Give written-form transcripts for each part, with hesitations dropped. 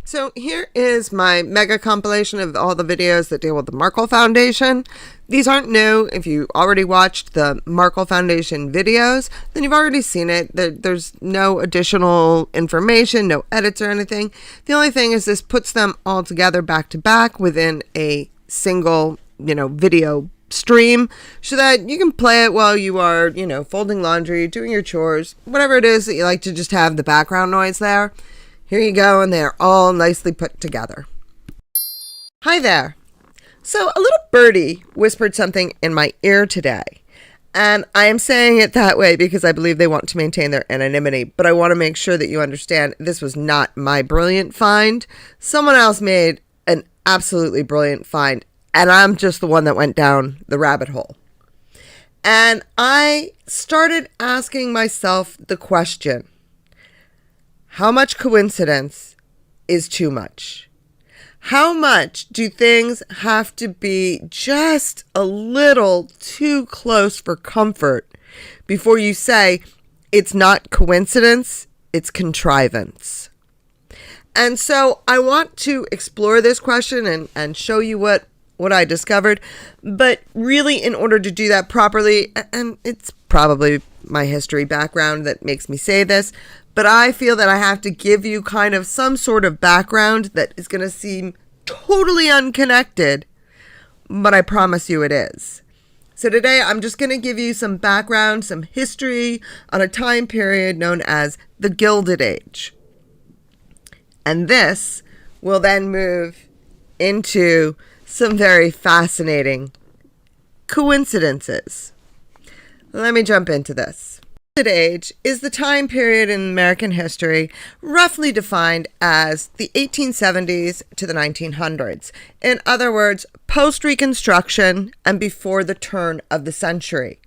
So here is my mega compilation of all the videos that deal with the Markle Foundation. These aren't new. If you already watched the Markle Foundation videos, then you've already seen it. There's no additional information, no edits or anything. The only thing is this puts them all together back to back within a single, video stream so that you can play it while you are, folding laundry, doing your chores, whatever it is that you like to just have the background noise there. Here you go, and they're all nicely put together. Hi there. So a little birdie whispered something in my ear today, and I am saying it that way because I believe they want to maintain their anonymity, but I want to make sure that you understand this was not my brilliant find. Someone else made an absolutely brilliant find, and I'm just the one that went down the rabbit hole. And I started asking myself the question, how much coincidence is too much? How much do things have to be just a little too close for comfort before you say it's not coincidence, it's contrivance? And so I want to explore this question and show you what I discovered. But really, in order to do that properly, and it's probably my history background that makes me say this, but I feel that I have to give you kind of some sort of background that is going to seem totally unconnected, but I promise you it is. So today I'm just going to give you some background, some history on a time period known as the Gilded Age. And this will then move into some very fascinating coincidences. Let me jump into this. The Gilded Age is the time period in American history roughly defined as the 1870s to the 1900s. In other words, post-Reconstruction and before the turn of the century.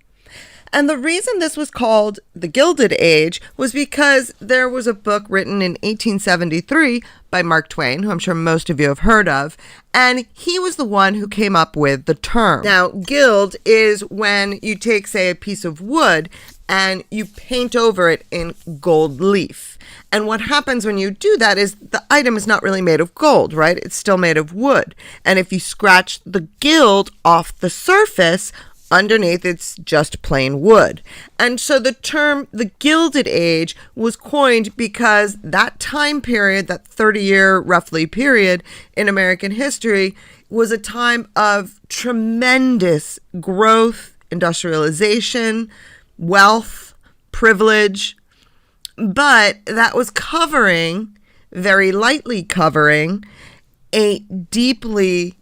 And the reason this was called the Gilded Age was because there was a book written in 1873 by Mark Twain, who I'm sure most of you have heard of, and he was the one who came up with the term. Now, gild is when you take, say, a piece of wood and you paint over it in gold leaf. And what happens when you do that is the item is not really made of gold, right? It's still made of wood. And if you scratch the gild off the surface, underneath it's just plain wood. And so the term the Gilded Age was coined because that time period, that 30-year roughly period in American history, was a time of tremendous growth, industrialization, wealth, privilege, but that was very lightly covering, a deeply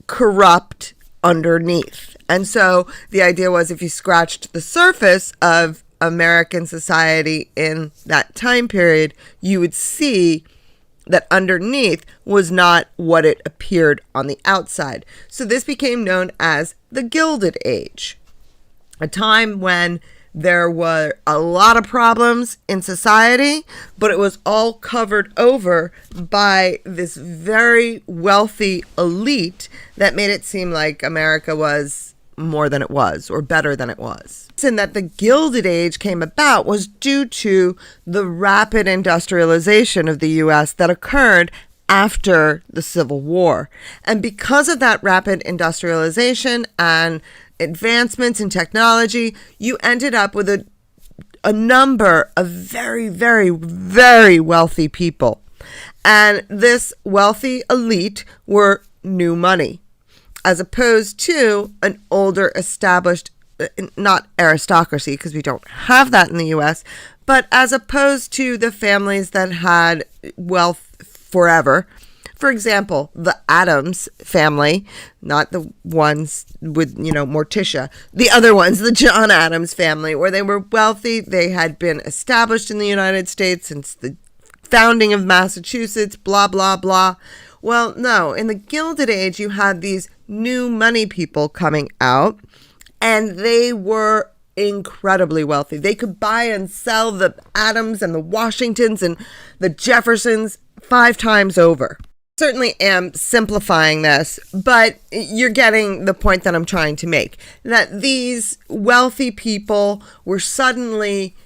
corrupt underneath. And so the idea was if you scratched the surface of American society in that time period, you would see that underneath was not what it appeared on the outside. So this became known as the Gilded Age, a time when there were a lot of problems in society, but it was all covered over by this very wealthy elite that made it seem like America was more than it was, or better than it was. And that the Gilded Age came about was due to the rapid industrialization of the U.S. that occurred after the Civil War. And because of that rapid industrialization and advancements in technology, you ended up with a number of very, very, very wealthy people. And this wealthy elite were new money, as opposed to an older established, not aristocracy, because we don't have that in the U.S., but as opposed to the families that had wealth forever. For example, the Addams family, not the ones with, Morticia, the other ones, the John Adams family, where they were wealthy. They had been established in the United States since the founding of Massachusetts, blah, blah, blah. Well, no, in the Gilded Age, you had these new money people coming out, and they were incredibly wealthy. They could buy and sell the Adams and the Washingtons and the Jeffersons 5 times over. certainly am simplifying this, but you're getting the point that I'm trying to make. That these wealthy people were suddenly,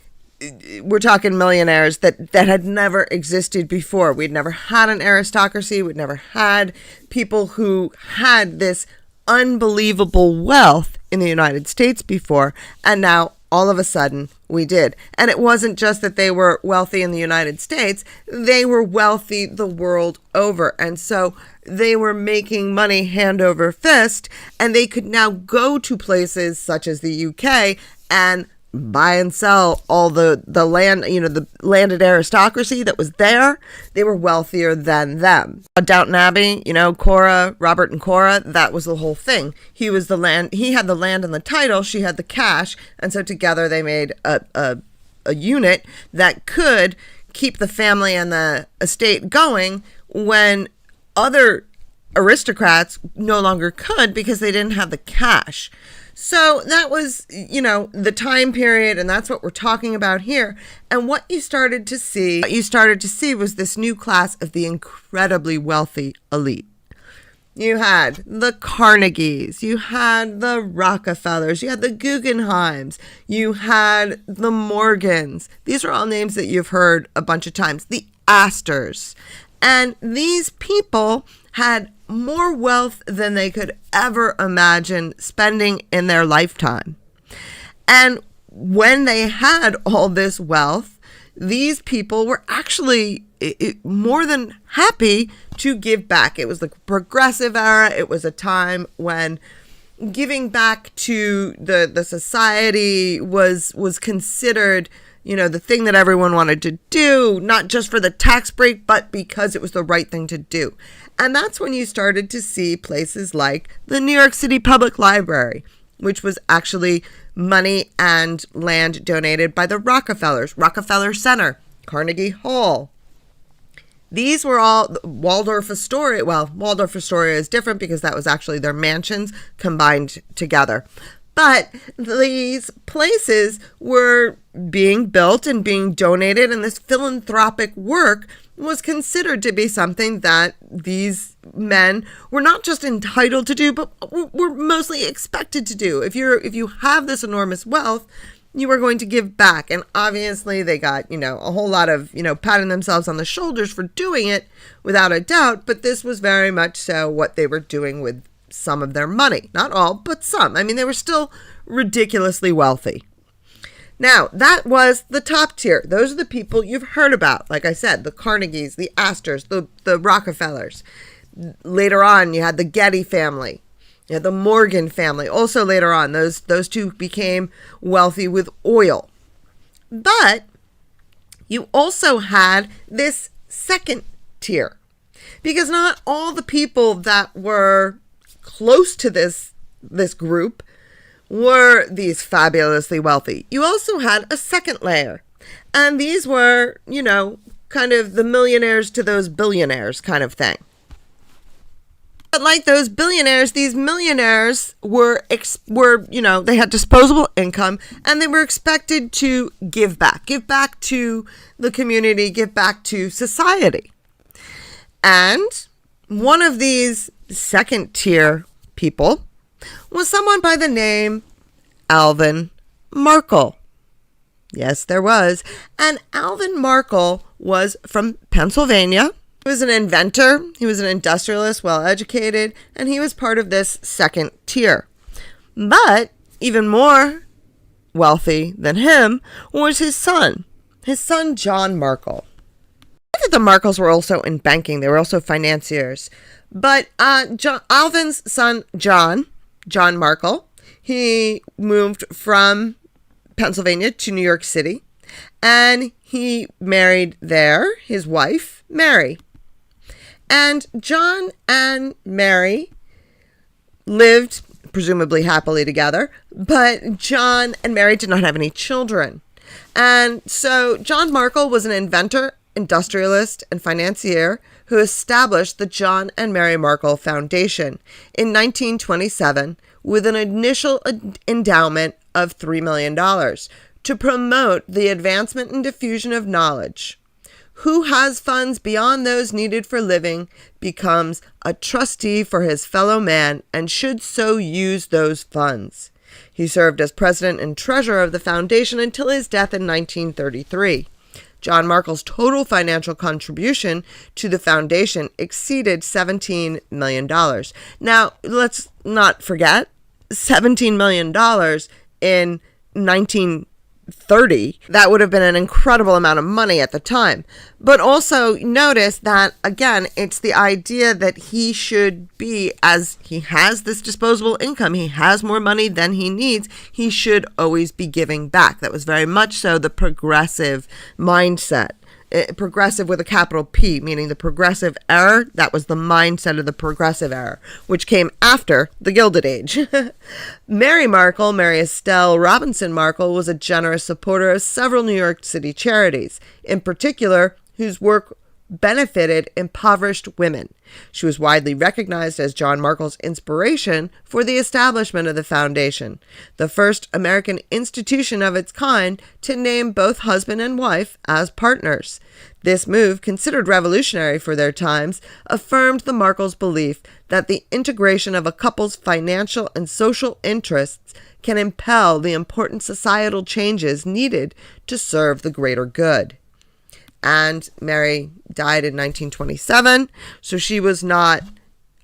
we're talking millionaires that had never existed before. We'd never had an aristocracy. We'd never had people who had this unbelievable wealth in the United States before. And now all of a sudden we did. And it wasn't just that they were wealthy in the United States, they were wealthy the world over. And so they were making money hand over fist, and they could now go to places such as the UK and buy and sell all the land, the landed aristocracy that was there. They were wealthier than them. Downton Abbey, Cora, Robert and Cora, that was the whole thing. He had the land and the title, she had the cash, and so together they made a unit that could keep the family and the estate going when other aristocrats no longer could because they didn't have the cash. So that was, the time period, and that's what we're talking about here. And what you started to see was this new class of the incredibly wealthy elite. You had the Carnegies, you had the Rockefellers, you had the Guggenheims, you had the Morgans. These are all names that you've heard a bunch of times. The Astors. And these people had more wealth than they could ever imagine spending in their lifetime. And when they had all this wealth, these people were actually more than happy to give back. It was the progressive era. It was a time when giving back to the society was considered the thing that everyone wanted to do, not just for the tax break, but because it was the right thing to do. And that's when you started to see places like the New York City Public Library, which was actually money and land donated by the Rockefellers, Rockefeller Center, Carnegie Hall. These were all Waldorf Astoria. Well, Waldorf Astoria is different because that was actually their mansions combined together. But these places were being built and being donated, and this philanthropic work was considered to be something that these men were not just entitled to do, but were mostly expected to do. If you have this enormous wealth, you are going to give back. And obviously they got, a whole lot of, patting themselves on the shoulders for doing it without a doubt. But this was very much so what they were doing with some of their money. Not all, but some. I mean, they were still ridiculously wealthy. Now, that was the top tier. Those are the people you've heard about. Like I said, the Carnegies, the Astors, the Rockefellers. Later on, you had the Getty family. You had the Morgan family. Also later on, those two became wealthy with oil. But you also had this second tier. Because not all the people that were close to this group were these fabulously wealthy. You also had a second layer. And these were, kind of the millionaires to those billionaires kind of thing. But like those billionaires, these millionaires were, they had disposable income, and they were expected to give back to the community, give back to society. And one of these second tier people was someone by the name Alvin Markle. Yes, there was. And Alvin Markle was from Pennsylvania. He was an inventor. He was an industrialist, well-educated, and he was part of this second tier. But even more wealthy than him was his son John Markle. I think the Markles were also in banking. They were also financiers. But Alvin's son, John Markle, he moved from Pennsylvania to New York City, and he married there his wife, Mary. And John and Mary lived presumably happily together, but John and Mary did not have any children. And so John Markle was an inventor, industrialist, and financier who established the John and Mary Markle Foundation in 1927 with an initial endowment of $3 million to promote the advancement and diffusion of knowledge. who has funds beyond those needed for living becomes a trustee for his fellow man and should so use those funds. He served as president and treasurer of the foundation until his death in 1933. John Markle's total financial contribution to the foundation exceeded $17 million. Now, let's not forget, $17 million in 1930, that would have been an incredible amount of money at the time. But also notice that, again, it's the idea that he should be, as he has this disposable income, he has more money than he needs, he should always be giving back. That was very much so the progressive mindset. Progressive with a capital P, meaning the progressive era. That was the mindset of the progressive era, which came after the Gilded Age. Mary Markle, Mary Estelle Robinson Markle, was a generous supporter of several New York City charities, in particular, whose work benefited impoverished women. She was widely recognized as John Markle's inspiration for the establishment of the foundation, the first American institution of its kind to name both husband and wife as partners. This move, considered revolutionary for their times, affirmed the Markles' belief that the integration of a couple's financial and social interests can impel the important societal changes needed to serve the greater good. And Mary died in 1927, so she was not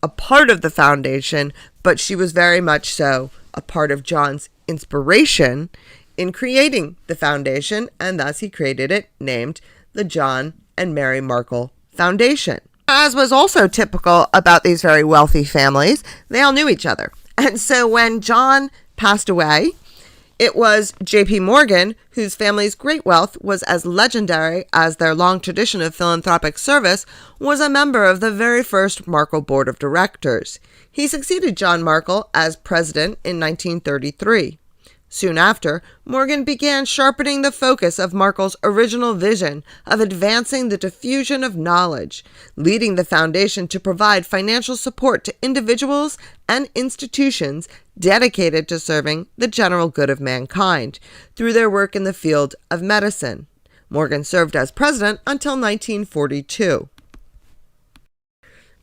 a part of the foundation, but she was very much so a part of John's inspiration in creating the foundation, and thus he created it, named the John and Mary Markle Foundation. As was also typical about these very wealthy families, they all knew each other. And so when John passed away, it was J.P. Morgan, whose family's great wealth was as legendary as their long tradition of philanthropic service, was a member of the very first Markle Board of Directors. He succeeded John Markle as president in 1933. Soon after, Morgan began sharpening the focus of Markle's original vision of advancing the diffusion of knowledge, leading the foundation to provide financial support to individuals and institutions dedicated to serving the general good of mankind through their work in the field of medicine. Morgan served as president until 1942.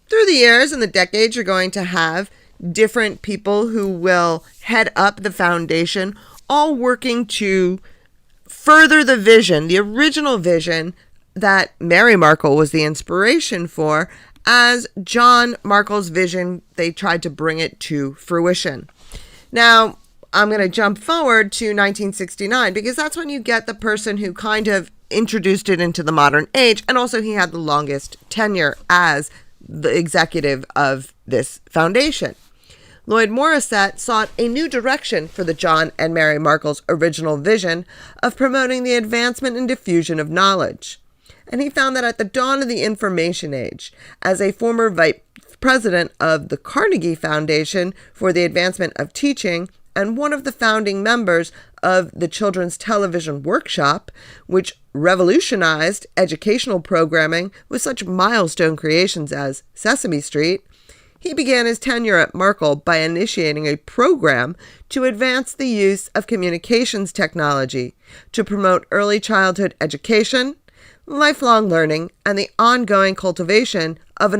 Through the years and the decades, you're going to have different people who will head up the foundation, all working to further the vision, the original vision that Mary Markle was the inspiration for. As John Markle's vision, they tried to bring it to fruition. Now, I'm going to jump forward to 1969 because that's when you get the person who kind of introduced it into the modern age, and also he had the longest tenure as the executive of this foundation. Lloyd Morissette sought a new direction for the John and Mary Markle's original vision of promoting the advancement and diffusion of knowledge. And he found that at the dawn of the information age, as a former vice president of the Carnegie Foundation for the Advancement of Teaching and one of the founding members of the Children's Television Workshop, which revolutionized educational programming with such milestone creations as Sesame Street, he began his tenure at Markle by initiating a program to advance the use of communications technology to promote early childhood education, lifelong learning, and the ongoing cultivation of an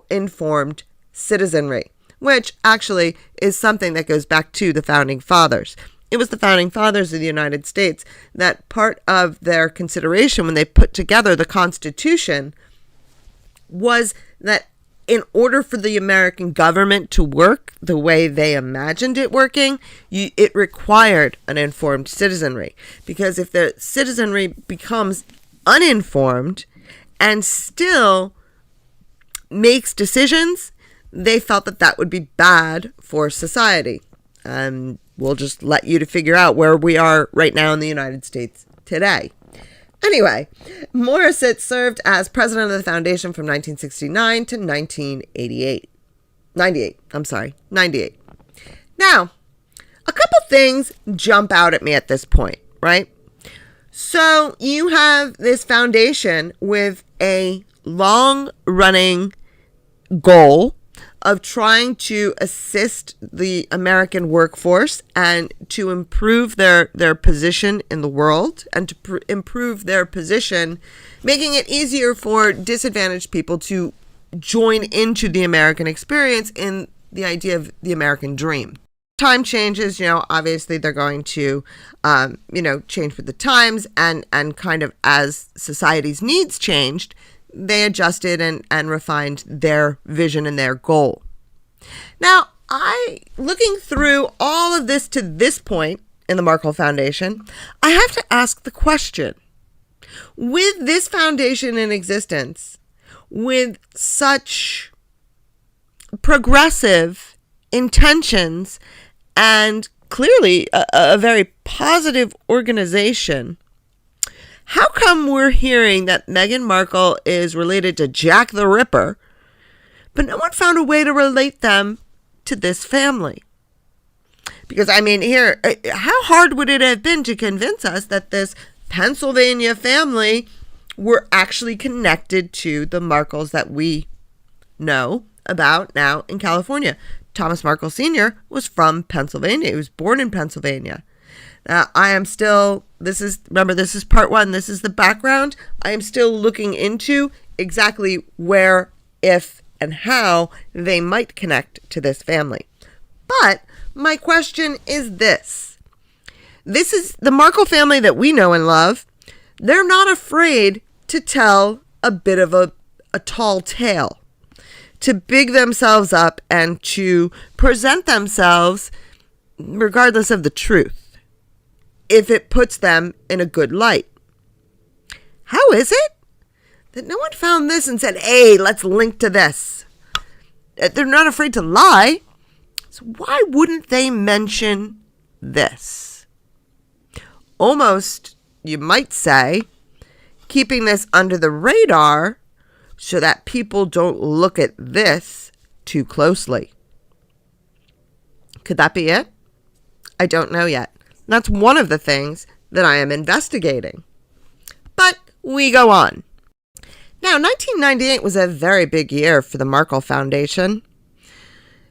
informed citizenry, which actually is something that goes back to the Founding Fathers. It was the Founding Fathers of the United States that part of their consideration when they put together the Constitution was that in order for the American government to work the way they imagined it working, it required an informed citizenry. Because if the citizenry becomes uninformed and still makes decisions, they felt that that would be bad for society. We'll just let you to figure out where we are right now in the United States today. Anyway, Morissette served as president of the foundation from 1969 to 1998. 98. Now, a couple things jump out at me at this point, right? So you have this foundation with a long-running goal of trying to assist the American workforce and to improve their position in the world and to improve their position, making it easier for disadvantaged people to join into the American experience in the idea of the American dream. Time changes, obviously they're going to, change with the times and kind of as society's needs changed, they adjusted and refined their vision and their goal. Now, looking through all of this to this point in the Markle Foundation, I have to ask the question, with this foundation in existence, with such progressive intentions and clearly a very positive organization, how come we're hearing that Meghan Markle is related to Jack the Ripper, but no one found a way to relate them to this family? Because, here, how hard would it have been to convince us that this Pennsylvania family were actually connected to the Markles that we know about now in California? Thomas Markle Sr. was from Pennsylvania. He was born in Pennsylvania. This is part one. This is the background. I am still looking into exactly where, if, and how they might connect to this family. But my question is this. This is the Markle family that we know and love. They're not afraid to tell a bit of a tall tale, to big themselves up and to present themselves regardless of the truth, if it puts them in a good light. How is it that no one found this and said, hey, let's link to this? They're not afraid to lie. So why wouldn't they mention this? Almost, you might say, keeping this under the radar so that people don't look at this too closely. Could that be it? I don't know yet. That's one of the things that I am investigating. But we go on. Now, 1998 was a very big year for the Markle Foundation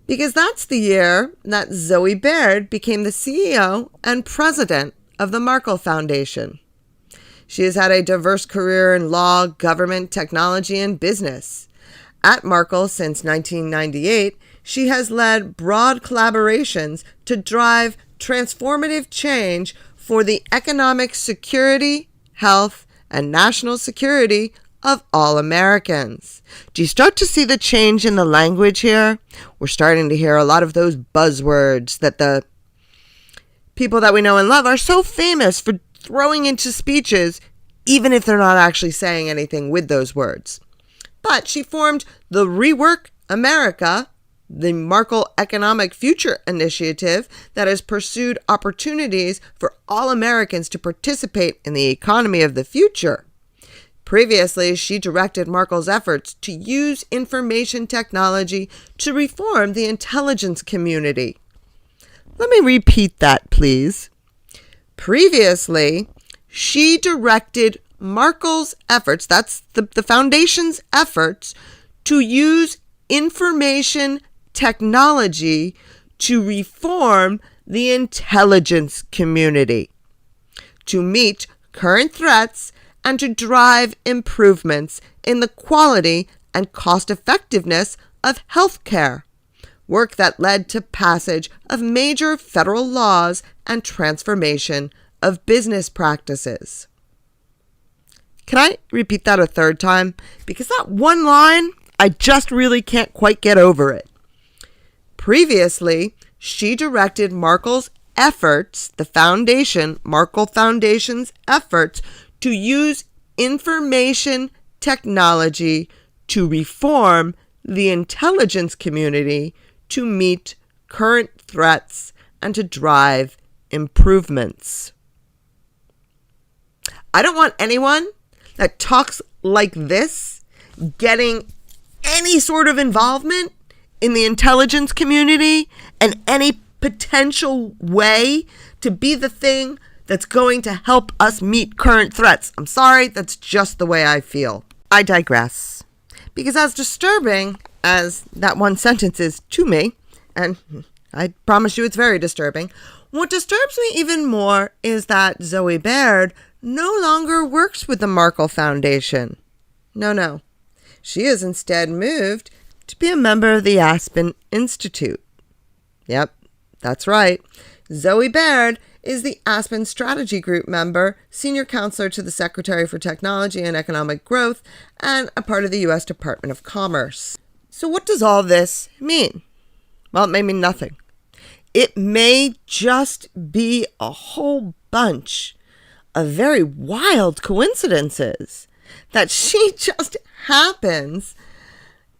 because that's the year that Zoe Baird became the CEO and president of the Markle Foundation. She has had a diverse career in law, government, technology, and business. At Markle since 1998, she has led broad collaborations to drive transformative change for the economic security, health, and national security of all Americans. Do you start to see the change in the language here? We're starting to hear a lot of those buzzwords that the people that we know and love are so famous for throwing into speeches, even if they're not actually saying anything with those words. But she formed the Rework America, the Markle Economic Future Initiative that has pursued opportunities for all Americans to participate in the economy of the future. Previously, she directed Markle's efforts to use information technology to reform the intelligence community. Let me repeat that, please. Previously, she directed Markle's efforts, that's the foundation's efforts, to use information technology to reform the intelligence community, to meet current threats and to drive improvements in the quality and cost effectiveness of healthcare, work that led to passage of major federal laws and transformation of business practices. Can I repeat that a third time? Because that one line, I just really can't quite get over it. Previously, she directed Markle's efforts, the foundation, Markle Foundation's efforts, to use information technology to reform the intelligence community to meet current threats and to drive improvements. I don't want anyone that talks like this getting any sort of involvement in the intelligence community and any potential way to be the thing that's going to help us meet current threats. I'm sorry, that's just the way I feel. I digress. Because as disturbing as that one sentence is to me, and I promise you it's very disturbing, what disturbs me even more is that Zoe Baird no longer works with the Markle Foundation. No. She has instead moved to be a member of the Aspen Institute. Yep, that's right. Zoe Baird is the Aspen Strategy Group member, senior counselor to the Secretary for Technology and Economic Growth, and a part of the U.S. Department of Commerce. So what does all this mean? Well, it may mean nothing. It may just be a whole bunch of very wild coincidences that she just happens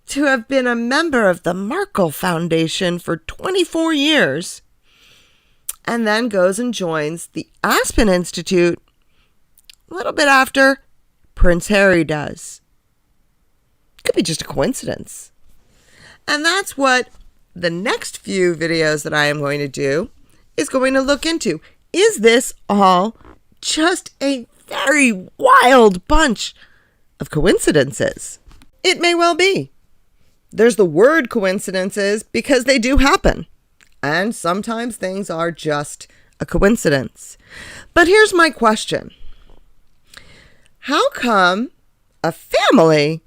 to have been a member of the Markle Foundation for 24 years and then goes and joins the Aspen Institute a little bit after Prince Harry does. Could be just a coincidence. And that's what the next few videos that I am going to do is going to look into. Is this all just a very wild bunch of coincidences? It may well be. There's the word coincidences because they do happen. And sometimes things are just a coincidence. But here's my question. How come a family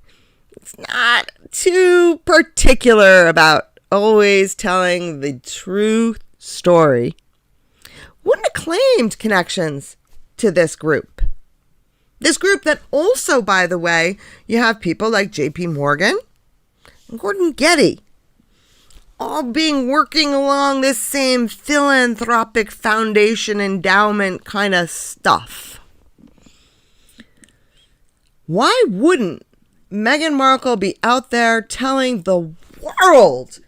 is not too particular about always telling the true story wouldn't have claimed connections to this group? This group that also, by the way, you have people like J.P. Morgan and Gordon Getty all working along this same philanthropic foundation endowment kind of stuff. Why wouldn't Meghan Markle be out there telling the world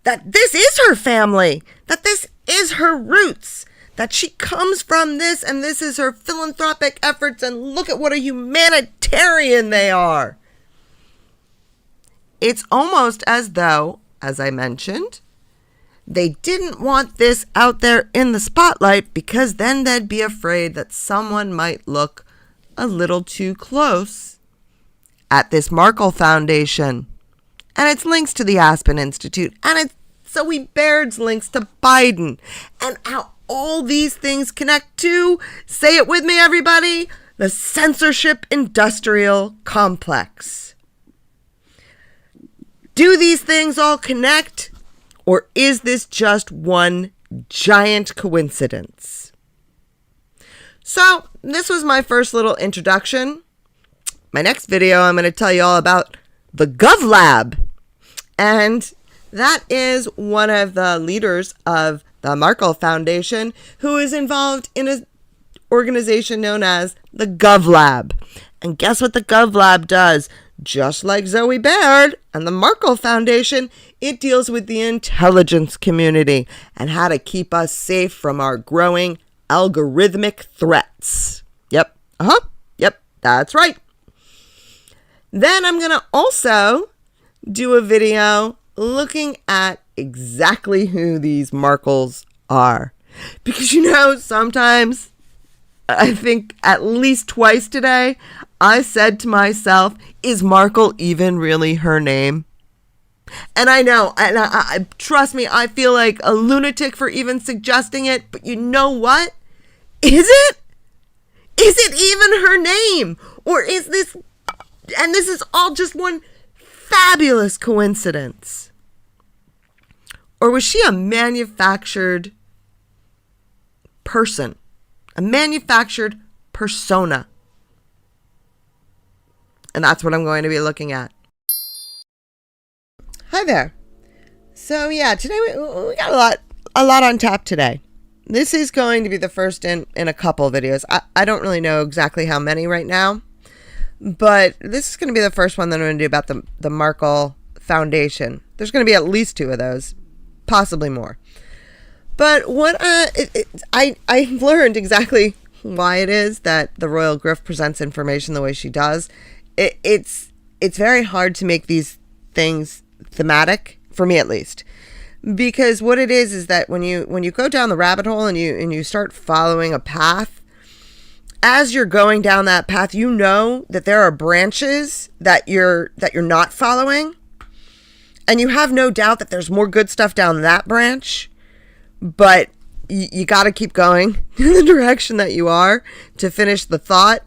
that this is her family, that this is her roots, that she comes from this and this is her philanthropic efforts, and look at what a humanitarian they are? It's almost as though, as I mentioned, they didn't want this out there in the spotlight because then they'd be afraid that someone might look a little too close at this Markle Foundation and its links to the Aspen Institute and it's Zoe Baird's links to Biden and how all these things connect to, say it with me everybody, the censorship industrial complex. Do these things all connect, or is this just one giant coincidence? So this was my first little introduction. My next video, I'm going to tell you all about the GovLab. And that is one of the leaders of the Markle Foundation who is involved in an organization known as the GovLab. And guess what the GovLab does? Just like Zoe Baird and the Markle Foundation, it deals with the intelligence community and how to keep us safe from our growing algorithmic threats. Yep, that's right. Then I'm going to also do a video looking at exactly who these Markles are. Because, sometimes, I think at least twice today, I said to myself, is Markle even really her name? And I know, and I trust me, I feel like a lunatic for even suggesting it, but you know what? Is it? Is it even her name? Or is this, and this is all just one fabulous coincidence? Or was she a manufactured person? A manufactured persona? And that's what I'm going to be looking at. Hi there. So yeah, today we got a lot on tap today. This is going to be the first in a couple of videos. I don't really know exactly how many right now, but this is going to be the first one that I'm going to do about the Markle Foundation. There's going to be at least 2 of those, possibly more. But what I learned exactly why it is that the Royal Grift presents information the way she does. It's very hard to make these things thematic, for me at least, because what it is that when you go down the rabbit hole and you start following a path, as you're going down that path, that there are branches that you're not following, And you have no doubt that there's more good stuff down that branch, but you got to keep going in the direction that you are to finish the thought.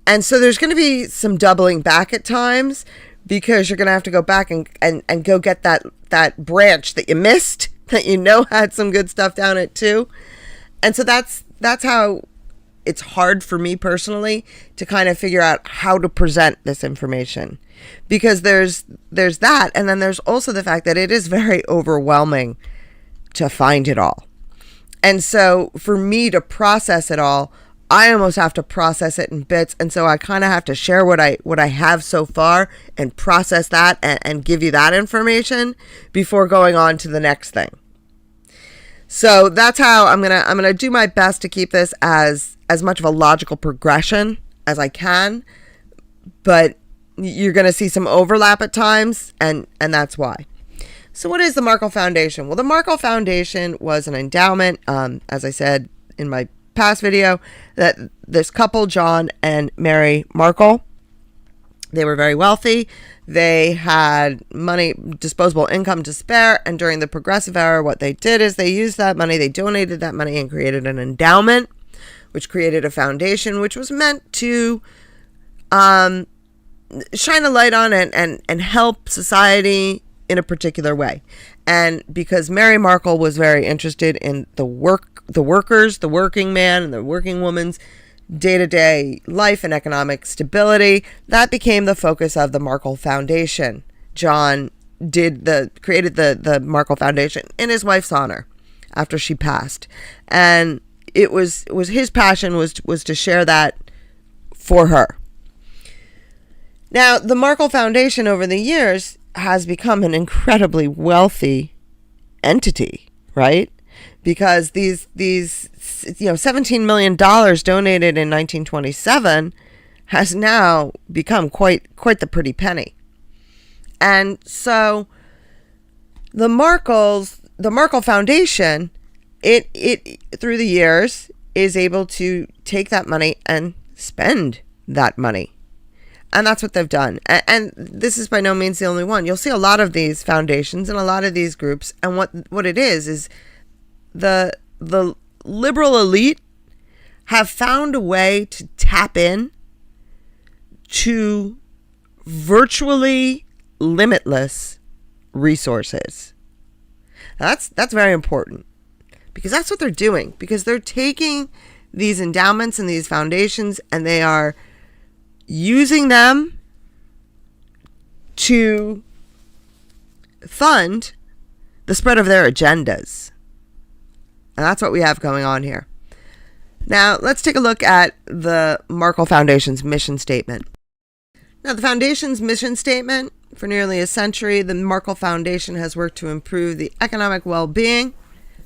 And so there's going to be some doubling back at times, because you're going to have to go back and go get that branch that you missed, that you know had some good stuff down it too. And so that's how it's hard for me personally to kind of figure out how to present this information, because there's that, and then there's also the fact that it is very overwhelming to find it all. And so for me to process it all, I almost have to process it in bits. And so I kind of have to share what I have so far and process that and give you that information before going on to the next thing. So that's how I'm gonna do my best to keep this as much of a logical progression as I can. But you're gonna see some overlap at times, and that's why. So what is the Markle Foundation? Well, the Markle Foundation was an endowment, as I said in my past video, that this couple, John and Mary Markle, they were very wealthy. They had money, disposable income to spare. And during the Progressive Era, what they did is they used that money, they donated that money and created an endowment, which created a foundation, which was meant to shine a light on and help society in a particular way. And because Mary Markle was very interested in the workers, the working man and the working woman's day-to-day life and economic stability, that became the focus of the Markle Foundation. John created the Markle Foundation in his wife's honor after she passed. And it was his passion was to share that for her. Now, the Markle Foundation over the years has become an incredibly wealthy entity, right? Because these $17 million donated in 1927 has now become quite the pretty penny. And so the Markle Foundation, it through the years is able to take that money and spend that money. And that's what they've done. And this is by no means the only one. You'll see a lot of these foundations and a lot of these groups. And what it is the liberal elite have found a way to tap in to virtually limitless resources. Now that's very important, because that's what they're doing. Because they're taking these endowments and these foundations and they are using them to fund the spread of their agendas. And that's what we have going on here. Now, let's take a look at the Markle Foundation's mission statement. Now, the Foundation's mission statement: for nearly a century, the Markle Foundation has worked to improve the economic well-being,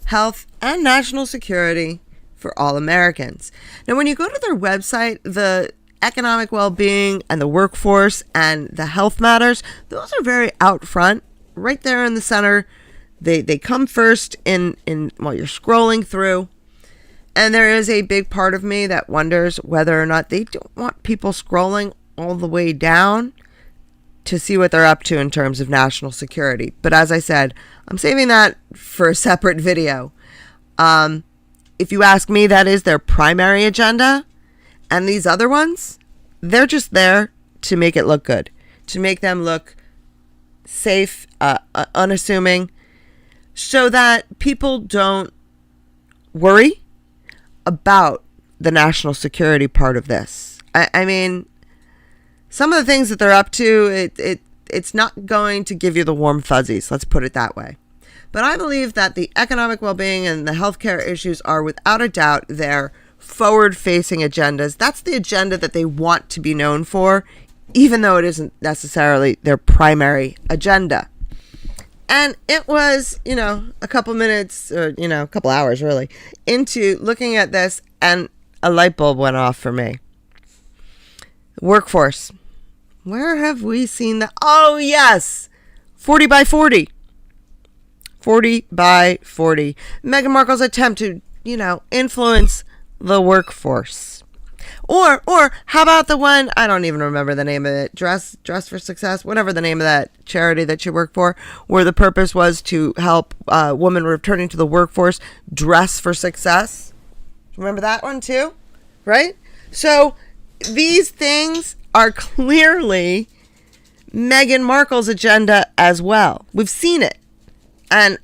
health, and national security for all Americans. Now, when you go to their website, the economic well-being and the workforce and the health matters, those are very out front, right there in the center. They come first in while you're scrolling through. And there is a big part of me that wonders whether or not they don't want people scrolling all the way down to see what they're up to in terms of national security. But as I said, I'm saving that for a separate video. If you ask me, that is their primary agenda. And these other ones, they're just there to make it look good, to make them look safe, unassuming, so that people don't worry about the national security part of this. I mean, some of the things that they're up to, it's not going to give you the warm fuzzies, let's put it that way. But I believe that the economic well-being and the healthcare issues are without a doubt their forward-facing agendas. That's the agenda that they want to be known for, even though it isn't necessarily their primary agenda. And it was, a couple minutes, or, a couple hours really, into looking at this, and a light bulb went off for me. Workforce. Where have we seen that? Oh, yes! 40 by 40. 40 by 40. Meghan Markle's attempt to, influence the workforce. Or how about the one, I don't even remember the name of it, Dress for Success, whatever the name of that charity that you work for, where the purpose was to help women returning to the workforce dress for success. Remember that one too? Right? So these things are clearly Meghan Markle's agenda as well. We've seen it. And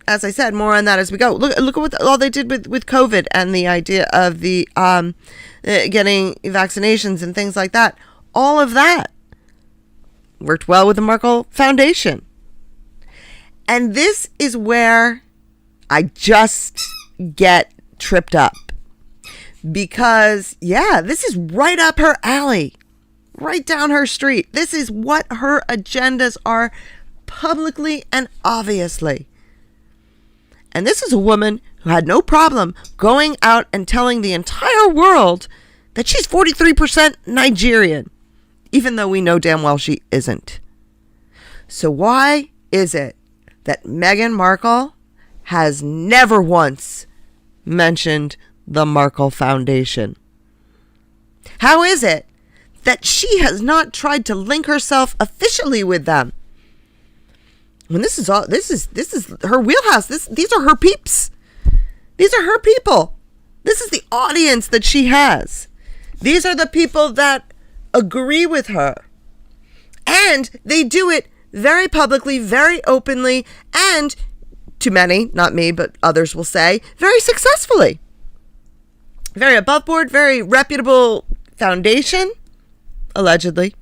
as I said, more on that as we go. Look at what all they did with COVID and the idea of the getting vaccinations and things like that. All of that worked well with the Markle Foundation. And this is where I just get tripped up. Because, yeah, this is right up her alley. Right down her street. This is what her agendas are publicly and obviously. And this is a woman who had no problem going out and telling the entire world that she's 43% Nigerian, even though we know damn well she isn't. So why is it that Meghan Markle has never once mentioned the Markle Foundation? How is it that she has not tried to link herself officially with them? When this is her wheelhouse. These are her peeps. These are her people. This is the audience that she has. These are the people that agree with her. And they do it very publicly, very openly, and to many, not me, but others will say, very successfully. Very above board, very reputable foundation, allegedly.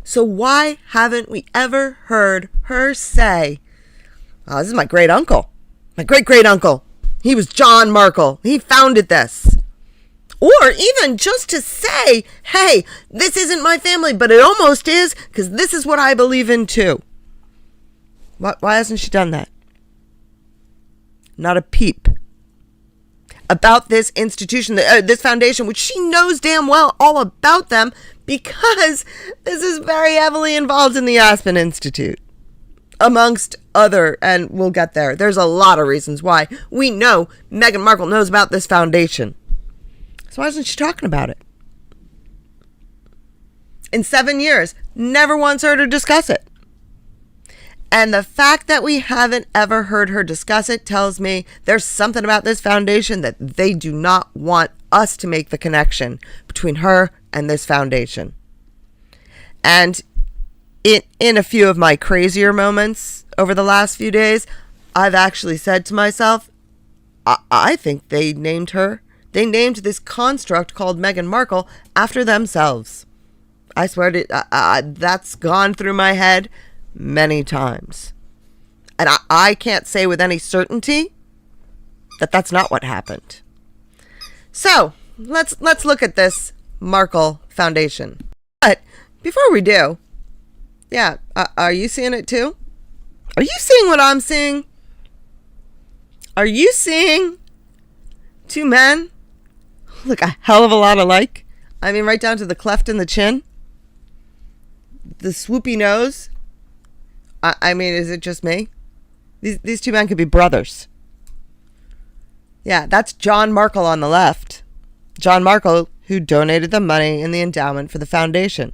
So why haven't we ever heard her say, oh, this is my great uncle, my great uncle. He was John Markle. He founded this. Or even just to say, hey, this isn't my family, but it almost is, because this is what I believe in too. Why hasn't she done that? Not a peep about this institution, this foundation, which she knows damn well all about them, because this is very heavily involved in the Aspen Institute, amongst other, and we'll get there. There's a lot of reasons why we know Meghan Markle knows about this foundation. So why isn't she talking about it? In 7 years, never once heard her discuss it. And the fact that we haven't ever heard her discuss it tells me there's something about this foundation that they do not want us to make the connection between her and this foundation. And in a few of my crazier moments over the last few days, I've actually said to myself, I think they named this construct called Meghan Markle after themselves. I swear to that's gone through my head many times. And I can't say with any certainty that that's not what happened. So let's look at this Markle Foundation. But before we do, yeah, are you seeing it too? Are you seeing what I'm seeing? Are you seeing two men look a hell of a lot alike? I mean, right down to the cleft in the chin, the swoopy nose. I mean, is it just me? These two men could be brothers. Yeah, that's John Markle on the left. John Markle, who donated the money in the endowment for the foundation.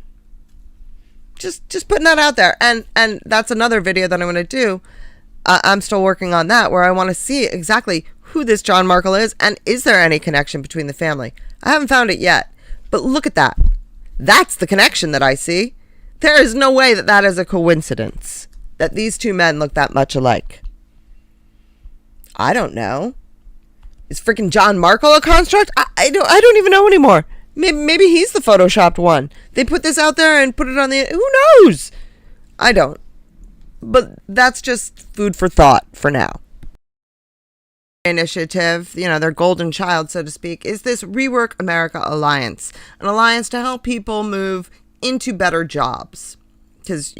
Just putting that out there. And that's another video that I'm going to do. I'm still working on that, where I want to see exactly who this John Markle is, and is there any connection between the family? I haven't found it yet. But look at that. That's the connection that I see. There is no way that is a coincidence, that these two men look that much alike. I don't know. Is freaking John Markle a construct? I don't even know anymore. Maybe he's the photoshopped one. They put this out there and put it on the... Who knows? I don't. But that's just food for thought for now. Initiative, their golden child, so to speak, is this Rework America Alliance. An alliance to help people move into better jobs. Because,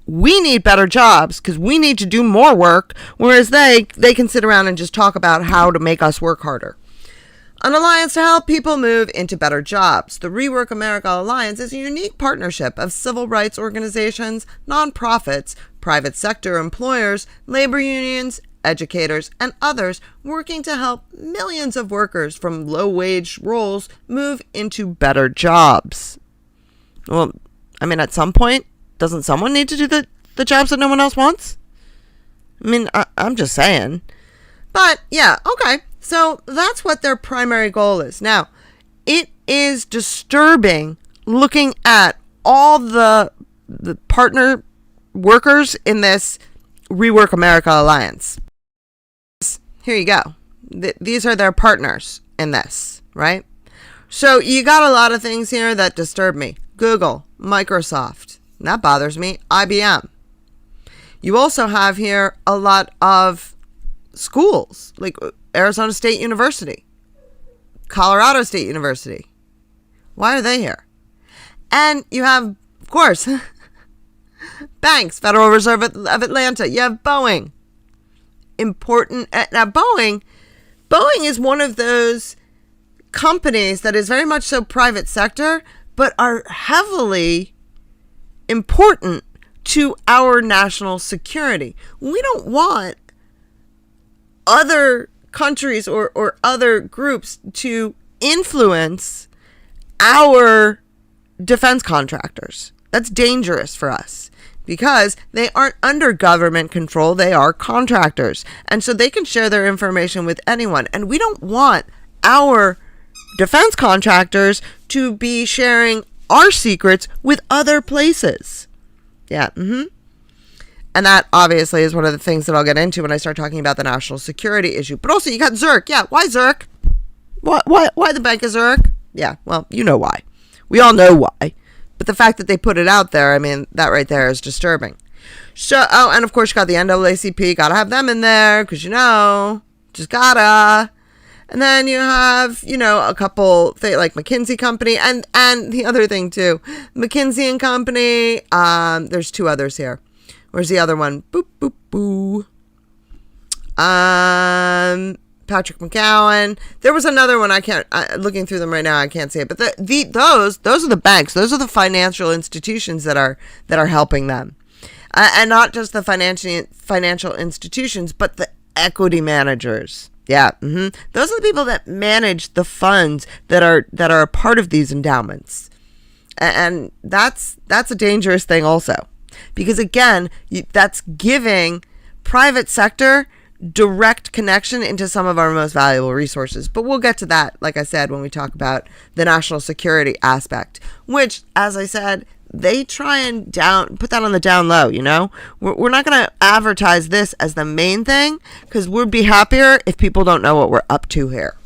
we need better jobs because we need to do more work, whereas they can sit around and just talk about how to make us work harder. An alliance to help people move into better jobs. The Rework America Alliance is a unique partnership of civil rights organizations, nonprofits, private sector employers, labor unions, educators, and others working to help millions of workers from low-wage roles move into better jobs. Well, I mean, at some point, doesn't someone need to do the jobs that no one else wants? I mean, I'm just saying. But, yeah, okay. So that's what their primary goal is. Now, it is disturbing looking at all the partner workers in this Rework America Alliance. Here you go. These are their partners in this, right? So you got a lot of things here that disturb me. Google, Microsoft, that bothers me, IBM. You also have here a lot of schools, like Arizona State University, Colorado State University. Why are they here? And you have, of course, banks, Federal Reserve of Atlanta. You have Boeing. Important. Now, Boeing is one of those companies that is very much so private sector, but are heavily important to our national security. We don't want other countries or other groups to influence our defense contractors. That's dangerous for us because they aren't under government control. They are contractors. And so they can share their information with anyone. And we don't want our defense contractors to be sharing our secrets with other places. Yeah. And that obviously is one of the things that I'll get into when I start talking about the national security issue. But also you got Zurich. Yeah. Why Zurich? Why the Bank of Zurich? Yeah. Well, you know why. We all know why. But the fact that they put it out there, I mean, that right there is disturbing. So, and of course you got the NAACP. Got to have them in there because, just gotta. And then you have, a couple like McKinsey Company and the other thing too, McKinsey and Company. There's two others here. Where's the other one? Boop, boop, boo. Patrick McGowan. There was another one. Looking through them right now, I can't see it. But those are the banks. Those are the financial institutions that are helping them. And not just the financial institutions, but the equity managers. Yeah. Those are the people that manage the funds that are a part of these endowments. And that's a dangerous thing also. Because again, that's giving private sector direct connection into some of our most valuable resources. But we'll get to that, like I said, when we talk about the national security aspect, which, as I said, they try and put that on the down low, We're not going to advertise this as the main thing because we'd be happier if people don't know what we're up to here.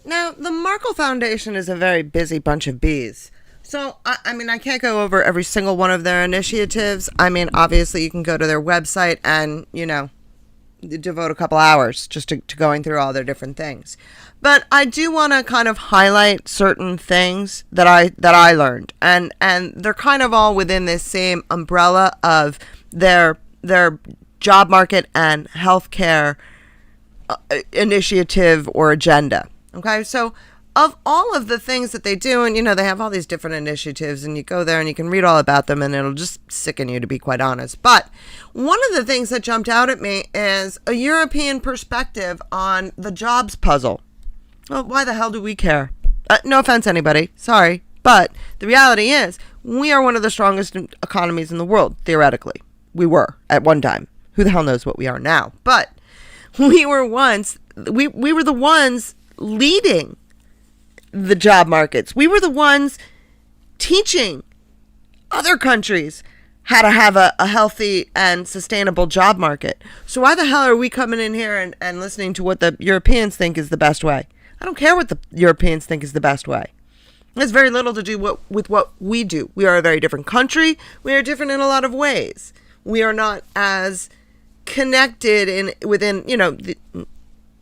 Now, the Markle Foundation is a very busy bunch of bees. So, I can't go over every single one of their initiatives. Obviously, you can go to their website and, devote a couple hours just to going through all their different things. But I do want to kind of highlight certain things that I learned. And they're kind of all within this same umbrella of their job market and healthcare initiative or agenda. Okay, so of all of the things that they do, and they have all these different initiatives, and you go there and you can read all about them, and it'll just sicken you, to be quite honest. But one of the things that jumped out at me is a European perspective on the jobs puzzle. Well, why the hell do we care? No offense, anybody. Sorry. But the reality is, we are one of the strongest economies in the world, theoretically. We were at one time. Who the hell knows what we are now? But we were the ones leading the job markets. We were the ones teaching other countries how to have a healthy and sustainable job market. So why the hell are we coming in here and listening to what the Europeans think is the best way? I don't care what the Europeans think is the best way. It has very little to do with what we do. We are a very different country. We are different in a lot of ways. We are not as connected within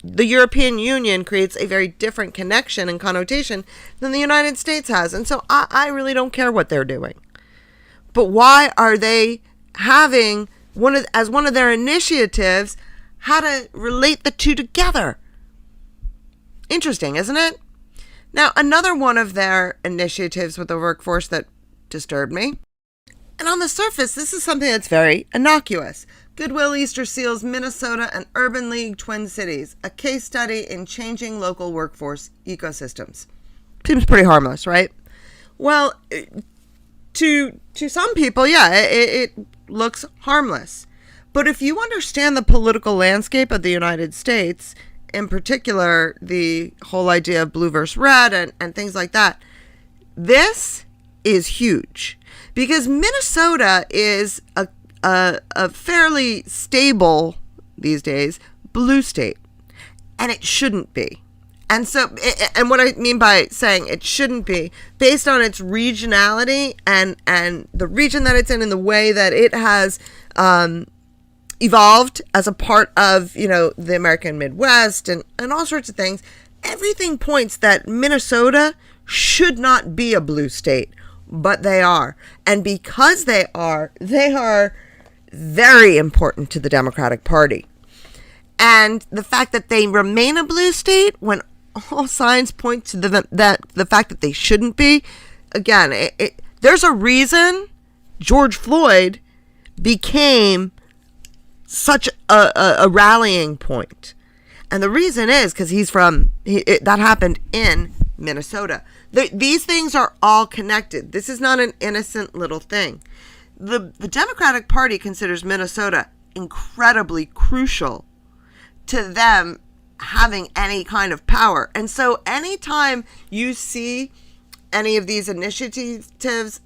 the European Union creates a very different connection and connotation than the United States has. And so I really don't care what they're doing. But why are they having as one of their initiatives how to relate the two together? Interesting, isn't it? Now, another one of their initiatives with the workforce that disturbed me And on the surface, this is something that's very innocuous. Goodwill Easter Seals Minnesota and Urban League Twin Cities, a case study in changing local workforce ecosystems. Seems pretty harmless, right? Well, to some people, yeah, it looks harmless. But if you understand the political landscape of the United States, in particular, the whole idea of blue versus red and things like that, this is huge. Because Minnesota is a fairly stable, these days, blue state. And it shouldn't be. And so, and what I mean by saying it shouldn't be, based on its regionality and the region that it's in and the way that it has evolved as a part of, you know, the American Midwest and all sorts of things, everything points that Minnesota should not be a blue state, but they are. And because they are very important to the Democratic Party. And the fact that they remain a blue state when all signs point to the fact that they shouldn't be, again, there's a reason George Floyd became such a rallying point. And the reason is because that happened in Minnesota. These things are all connected. This is not an innocent little thing. The Democratic Party considers Minnesota incredibly crucial to them having any kind of power. And so anytime you see any of these initiatives,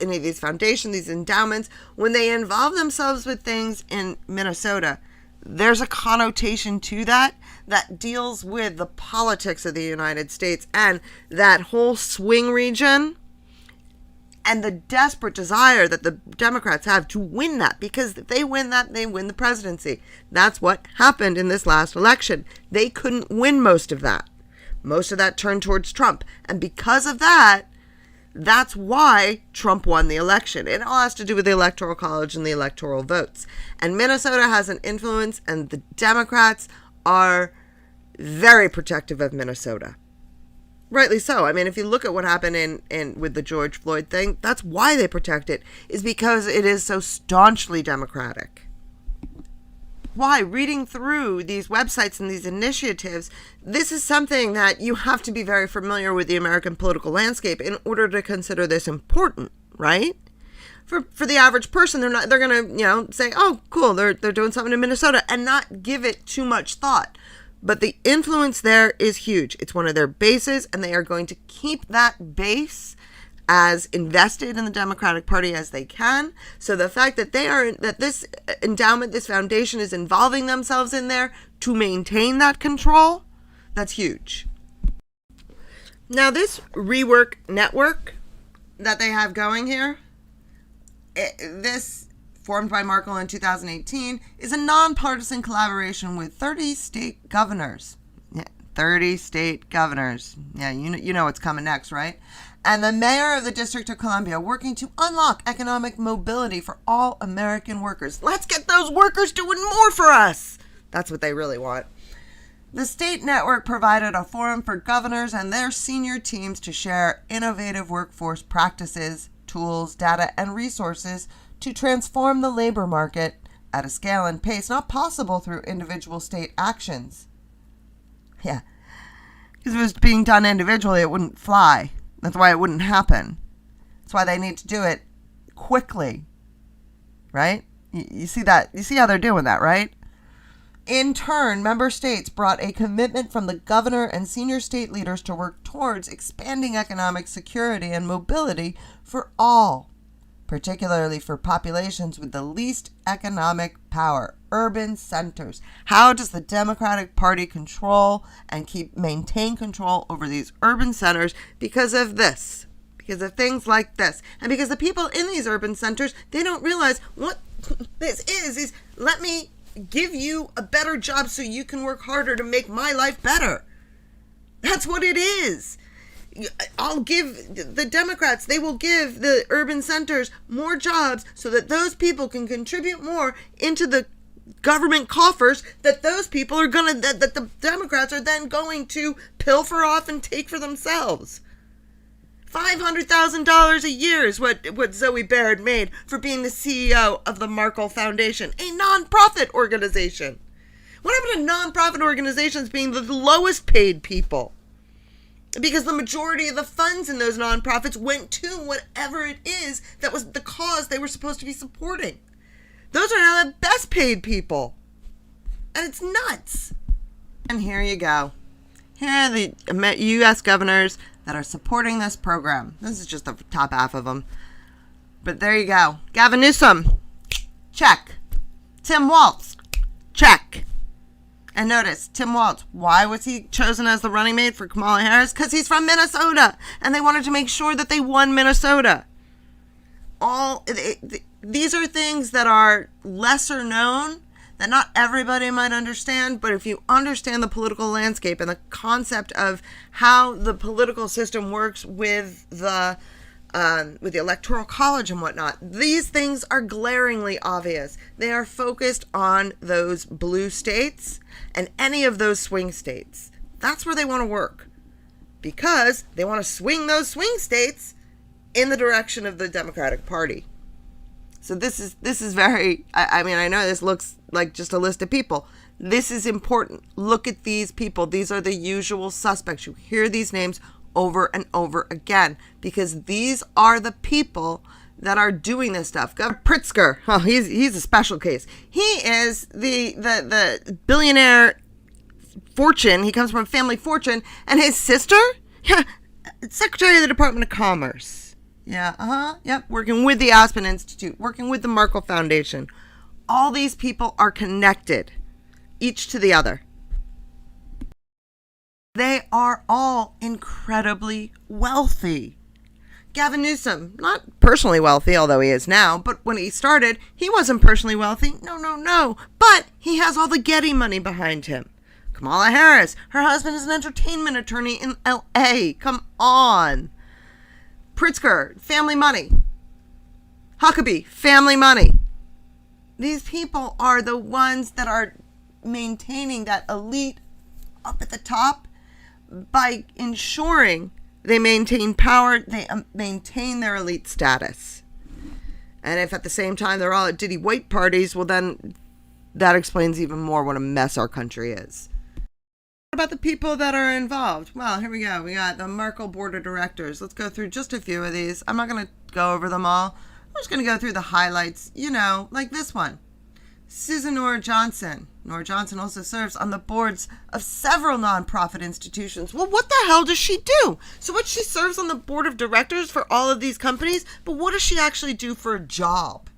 any of these foundations, these endowments, when they involve themselves with things in Minnesota, there's a connotation to that deals with the politics of the United States and that whole swing region and the desperate desire that the Democrats have to win that, because if they win that, they win the presidency. That's what happened in this last election. They couldn't win most of that. Most of that turned towards Trump. And because of that, that's why Trump won the election. It all has to do with the Electoral College and the electoral votes. And Minnesota has an influence, and the Democrats are very protective of Minnesota. Rightly so. I mean, if you look at what happened in with the George Floyd thing, that's why they protect it, is because it is so staunchly Democratic. Why? Reading through these websites and these initiatives, this is something that you have to be very familiar with the American political landscape in order to consider this important, right? For the average person, they're going to, say, oh, cool, they're doing something in Minnesota and not give it too much thought. But the influence there is huge. It's one of their bases, and they are going to keep that base as invested in the Democratic Party as they can. So the fact that this endowment, this foundation is involving themselves in there to maintain that control, that's huge. Now, this rework network that they have going here, this formed by Markle in 2018, is a nonpartisan collaboration with 30 state governors. Yeah, 30 state governors. Yeah, you know what's coming next, right? And the mayor of the District of Columbia, working to unlock economic mobility for all American workers. Let's get those workers doing more for us. That's what they really want. The state network provided a forum for governors and their senior teams to share innovative workforce practices, tools, data, and resources to transform the labor market at a scale and pace not possible through individual state actions. Yeah, because if it was being done individually, it wouldn't fly. That's why it wouldn't happen. That's why they need to do it quickly, right? You see that? You see how they're doing that, right? In turn, member states brought a commitment from the governor and senior state leaders to work towards expanding economic security and mobility for all, particularly for populations with the least economic power, urban centers. How does the Democratic Party control and maintain control over these urban centers? Because of this, because of things like this, and because the people in these urban centers, they don't realize what this is let me give you a better job so you can work harder to make my life better. That's what it is. I'll give the Democrats, they will give the urban centers more jobs so that those people can contribute more into the government coffers that those people are that the Democrats are then going to pilfer off and take for themselves. $500,000 a year is what Zoe Baird made for being the CEO of the Markle Foundation, a nonprofit organization. What happened to nonprofit organizations being the lowest paid people? Because the majority of the funds in those nonprofits went to whatever it is that was the cause they were supposed to be supporting. Those are now the best paid people. And it's nuts. And here you go. Here are the U.S. governors that are supporting this program. This is just the top half of them. But there you go. Gavin Newsom, check. Tim Walz, check. And notice, Tim Walz, why was he chosen as the running mate for Kamala Harris? Because he's from Minnesota, and they wanted to make sure that they won Minnesota. These are things that are lesser known, that not everybody might understand, but if you understand the political landscape and the concept of how the political system works with the Electoral College and whatnot, these things are glaringly obvious. They are focused on those blue states and any of those swing states. That's where they want to work, because they want to swing those swing states in the direction of the Democratic Party. So this is very, I mean, I know this looks like just a list of people. This is important. Look at these people. These are the usual suspects. You hear these names over and over again, because these are the people that are doing this stuff. Governor Pritzker, oh, he's a special case. He is the billionaire fortune. He comes from a family fortune, and his sister, Secretary of the Department of Commerce. Yeah, yep, working with the Aspen Institute, working with the Markle Foundation. All these people are connected, each to the other. They are all incredibly wealthy. Gavin Newsom, not personally wealthy, although he is now, but when he started, he wasn't personally wealthy. No. But he has all the Getty money behind him. Kamala Harris, her husband is an entertainment attorney in L.A. Come on. Pritzker, family money. Huckabee, family money. These people are the ones that are maintaining that elite up at the top by ensuring they maintain power, they maintain their elite status. And if at the same time they're all at Diddy white parties, well then that explains even more what a mess our country is. What about the people that are involved? Well, here we go. We got the Markle Board of Directors. Let's go through just a few of these. I'm not going to go over them all. I'm just going to go through the highlights, like this one. Susan Nora Johnson. Nora Johnson also serves on the boards of several nonprofit institutions. Well, what the hell does she do? So what, she serves on the board of directors for all of these companies, but what does she actually do for a job?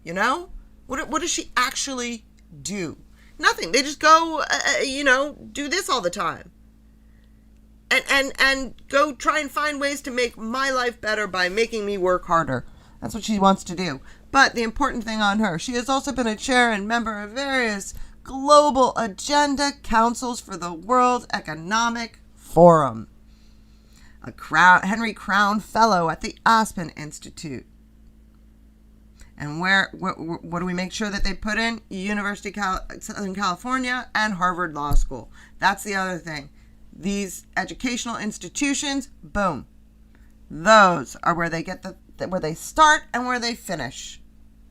What does she actually do? Nothing. They just go, do this all the time. And go try and find ways to make my life better by making me work harder. That's what she wants to do. But the important thing on her, she has also been a chair and member of various global agenda councils for the World Economic Forum. A Henry Crown Fellow at the Aspen Institute. And what do we make sure that they put in? University of Southern California and Harvard Law School. That's the other thing. These educational institutions, boom. Those are where they get where they start and where they finish.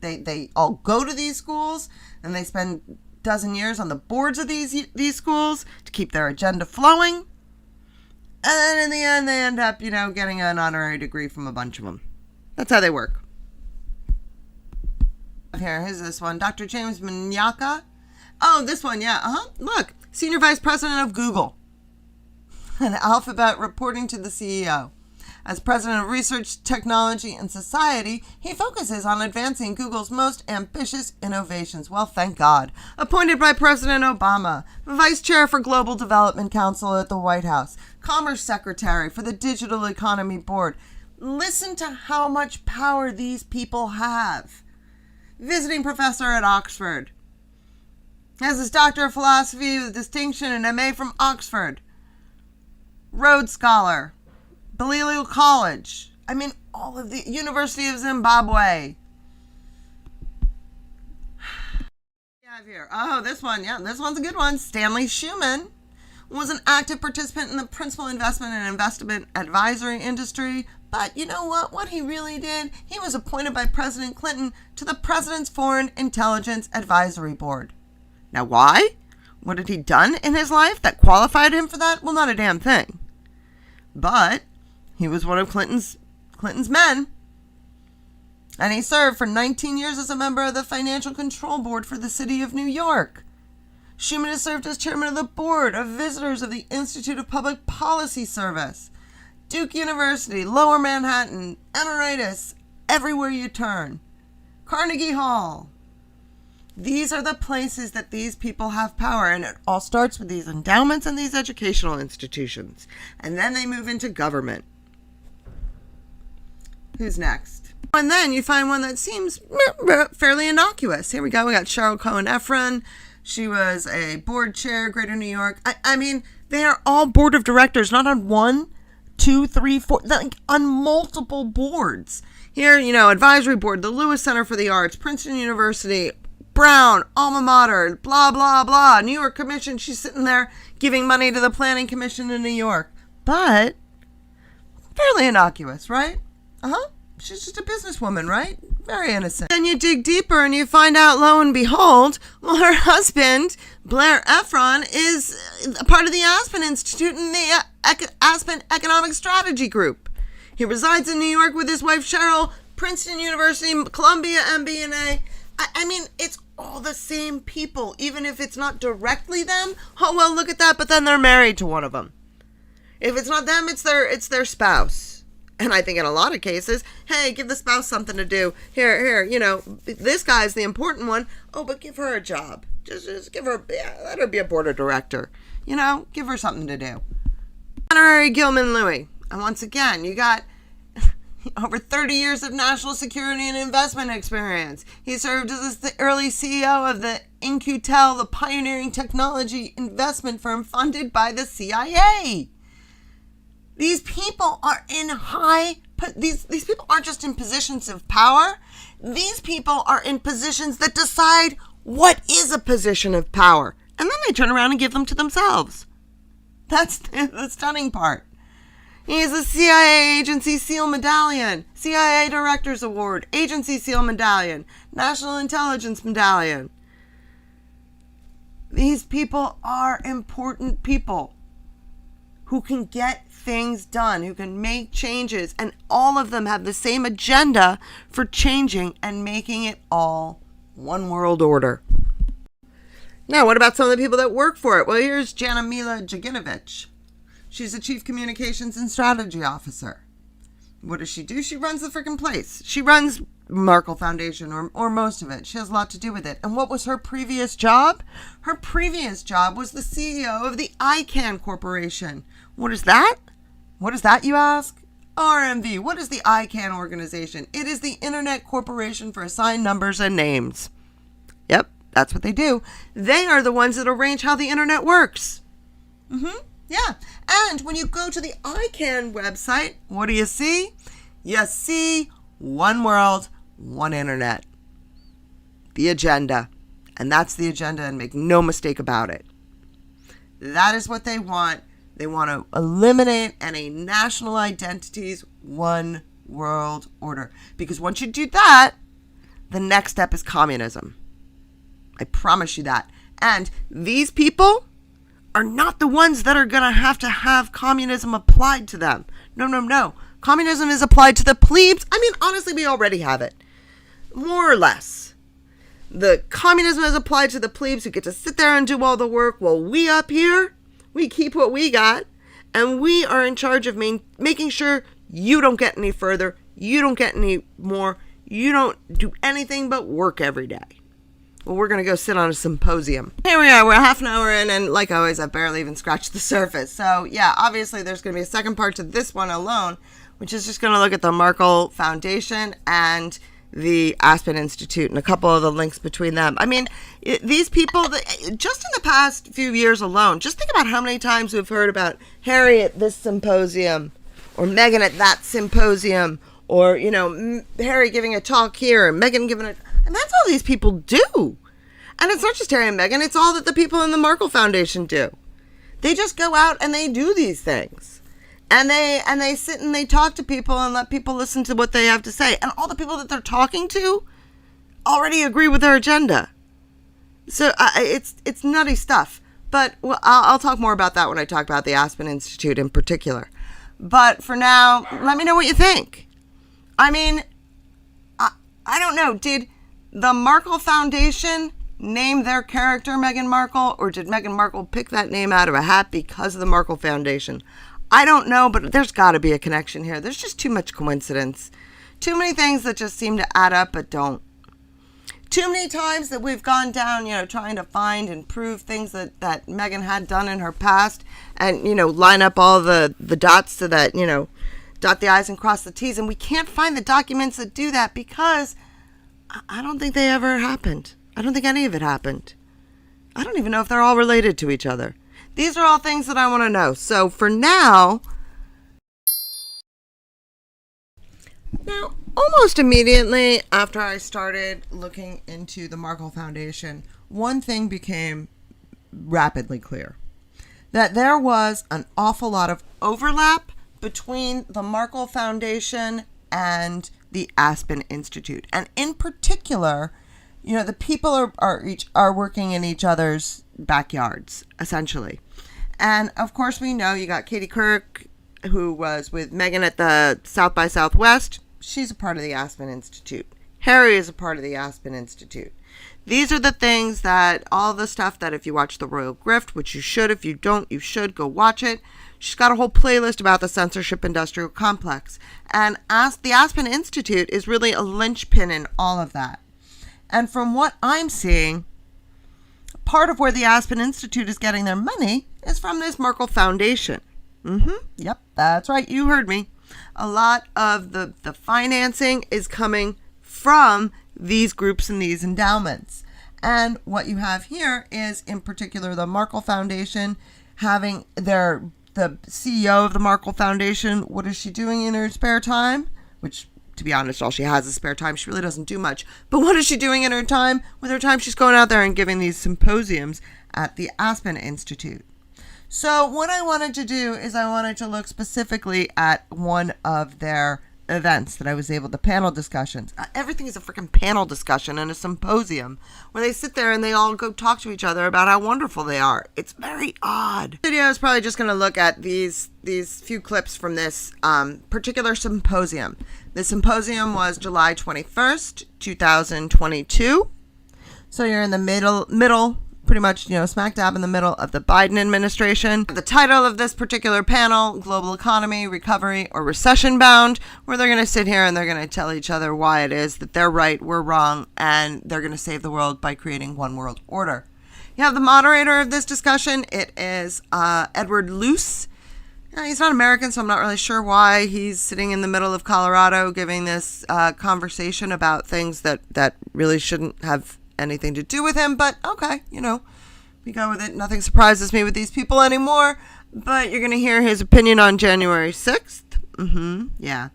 They all go to these schools, and they spend a dozen years on the boards of these schools to keep their agenda flowing. And then in the end, they end up, getting an honorary degree from a bunch of them. That's how they work. Here's this one. Dr. James Manyaka. Oh, this one, yeah. Look, Senior Vice President of Google. And Alphabet reporting to the CEO. As President of Research, Technology, and Society, he focuses on advancing Google's most ambitious innovations. Well, thank God. Appointed by President Obama, Vice Chair for Global Development Council at the White House, Commerce Secretary for the Digital Economy Board. Listen to how much power these people have. Visiting professor at Oxford. Has his Doctor of Philosophy with distinction and MA from Oxford. Rhodes Scholar. Balliol College. All of the University of Zimbabwe. Here. Oh, this one. Yeah, this one's a good one. Stanley Schumann was an active participant in the principal investment and investment advisory industry. But you know what? What he really did, he was appointed by President Clinton to the President's Foreign Intelligence Advisory Board. Now, why? What had he done in his life that qualified him for that? Well, not a damn thing. But he was one of Clinton's men. And he served for 19 years as a member of the Financial Control Board for the city of New York. Schuman has served as chairman of the board of visitors of the Institute of Public Policy Service, Duke University, Lower Manhattan, Emeritus, everywhere you turn, Carnegie Hall. These are the places that these people have power, and it all starts with these endowments and these educational institutions. And then they move into government. Who's next? And then you find one that seems fairly innocuous. Here we go. We got Cheryl Cohen-Efron. She was a board chair, Greater New York. I mean, they are all board of directors, not on 1, 2, 3, 4, like on multiple boards. Here, advisory board, the Lewis Center for the Arts, Princeton University, Brown, alma mater, blah, blah, blah. New York Commission, she's sitting there giving money to the Planning Commission in New York. But fairly innocuous, right? She's just a businesswoman, right? Very innocent. Then you dig deeper and you find out, lo and behold, well, her husband, Blair Efron, is a part of the Aspen Institute and the Aspen Economic Strategy Group. He resides in New York with his wife, Cheryl, Princeton University, Columbia MBA. I mean, it's all the same people, even if it's not directly them. Oh, well, look at that, but then they're married to one of them. If it's not them, it's their spouse. And I think in a lot of cases, hey, give the spouse something to do. Here, this guy's the important one. Oh, but give her a job. Just give her, let her be a board of director. Give her something to do. Honorary Gilman Louis. And once again, you got over 30 years of national security and investment experience. He served as the early CEO of the In-Q-Tel, the pioneering technology investment firm funded by the CIA. These people are in these people aren't just in positions of power. These people are in positions that decide what is a position of power. And then they turn around and give them to themselves. That's the stunning part. He is a CIA Agency SEAL Medallion, CIA Directors Award, Agency SEAL Medallion, National Intelligence Medallion. These people are important people who can get things done, who can make changes, and all of them have the same agenda for changing and making it all one world order. Now, what about some of the people that work for it? Well, here's Janamila Jaginovich. She's the Chief Communications and Strategy Officer. What does she do? She runs the freaking place. She runs Markle Foundation, or most of it. She has a lot to do with it. And what was her previous job? Her previous job was the CEO of the ICANN Corporation. What is that? What is that, you ask? RMV. What is the ICANN organization? It is the Internet Corporation for Assigned Numbers and Names. Yep, that's what they do. They are the ones that arrange how the Internet works. Yeah. And when you go to the ICANN website, what do you see? You see one world, one Internet. The agenda. And that's the agenda, and make no mistake about it. That is what they want. They want to eliminate any national identities, one world order. Because once you do that, the next step is communism. I promise you that. And these people are not the ones that are going to have communism applied to them. No. Communism is applied to the plebes. I mean, honestly, we already have it. More or less. The communism is applied to the plebes who get to sit there and do all the work, while we up here, we keep what we got, and we are in charge of making sure you don't get any further, you don't get any more, you don't do anything but work every day. Well, we're going to go sit on a symposium. Here we are, we're half an hour in, and like always, I've barely even scratched the surface. So yeah, obviously there's going to be a second part to this one alone, which is just going to look at the Markle Foundation and the Aspen Institute and a couple of the links between them. I mean, these people, just in the past few years alone, just think about how many times we've heard about Harry at this symposium, or Meghan at that symposium, or, Harry giving a talk here, and Meghan giving a... And that's all these people do. And it's not just Harry and Meghan, it's all that the people in the Markle Foundation do. They just go out and they do these things. And they sit and they talk to people and let people listen to what they have to say. And all the people that they're talking to already agree with their agenda. So it's nutty stuff. But I'll talk more about that when I talk about the Aspen Institute in particular. But for now, let me know what you think. I mean, I don't know. Did the Markle Foundation name their character Meghan Markle? Or did Meghan Markle pick that name out of a hat because of the Markle Foundation? I don't know, but there's got to be a connection here. There's just too much coincidence. Too many things that just seem to add up but don't. Too many times that we've gone down, trying to find and prove things that Meghan had done in her past and, line up all the dots so that, dot the I's and cross the T's. And we can't find the documents that do that because I don't think they ever happened. I don't think any of it happened. I don't even know if they're all related to each other. These are all things that I want to know. So for now, almost immediately after I started looking into the Markle Foundation, one thing became rapidly clear. That there was an awful lot of overlap between the Markle Foundation and the Aspen Institute. And in particular, the people are working in each other's backyards, essentially. And of course we know you got Katie Couric, who was with Meghan at the South by Southwest. She's a part of the Aspen Institute. Harry is a part of the Aspen Institute. These are the things that, all the stuff that if you watch The Royal Grift, which you should, if you don't, you should go watch it. She's got a whole playlist about the censorship industrial complex. And the Aspen Institute is really a linchpin in all of that. And from what I'm seeing, part of where the Aspen Institute is getting their money is from this Markle Foundation. Yep, that's right. You heard me. A lot of the financing is coming from these groups and these endowments. And what you have here is, in particular, the Markle Foundation having the CEO of the Markle Foundation. What is she doing in her spare time? Which, to be honest, all she has is spare time. She really doesn't do much. But what is she doing in her time? With her time, she's going out there and giving these symposiums at the Aspen Institute. So what I wanted to do is I wanted to look specifically at one of their events that I was able to panel discussions. Everything is a freaking panel discussion and a symposium where they sit there and they all go talk to each other about how wonderful they are. It's very odd. The video is probably just going to look at these few clips from this particular symposium. The symposium was July 21st, 2022. So you're in the middle, pretty much, smack dab in the middle of the Biden administration. The title of this particular panel, Global Economy, Recovery, or Recession Bound, where they're going to sit here and they're going to tell each other why it is that they're right, we're wrong, and they're going to save the world by creating one world order. You have the moderator of this discussion. It is Edward Luce. He's not American, so I'm not really sure why he's sitting in the middle of Colorado giving this conversation about things that really shouldn't have anything to do with him, but okay, we go with it. Nothing surprises me with these people anymore, but you're going to hear his opinion on January 6th. Yeah.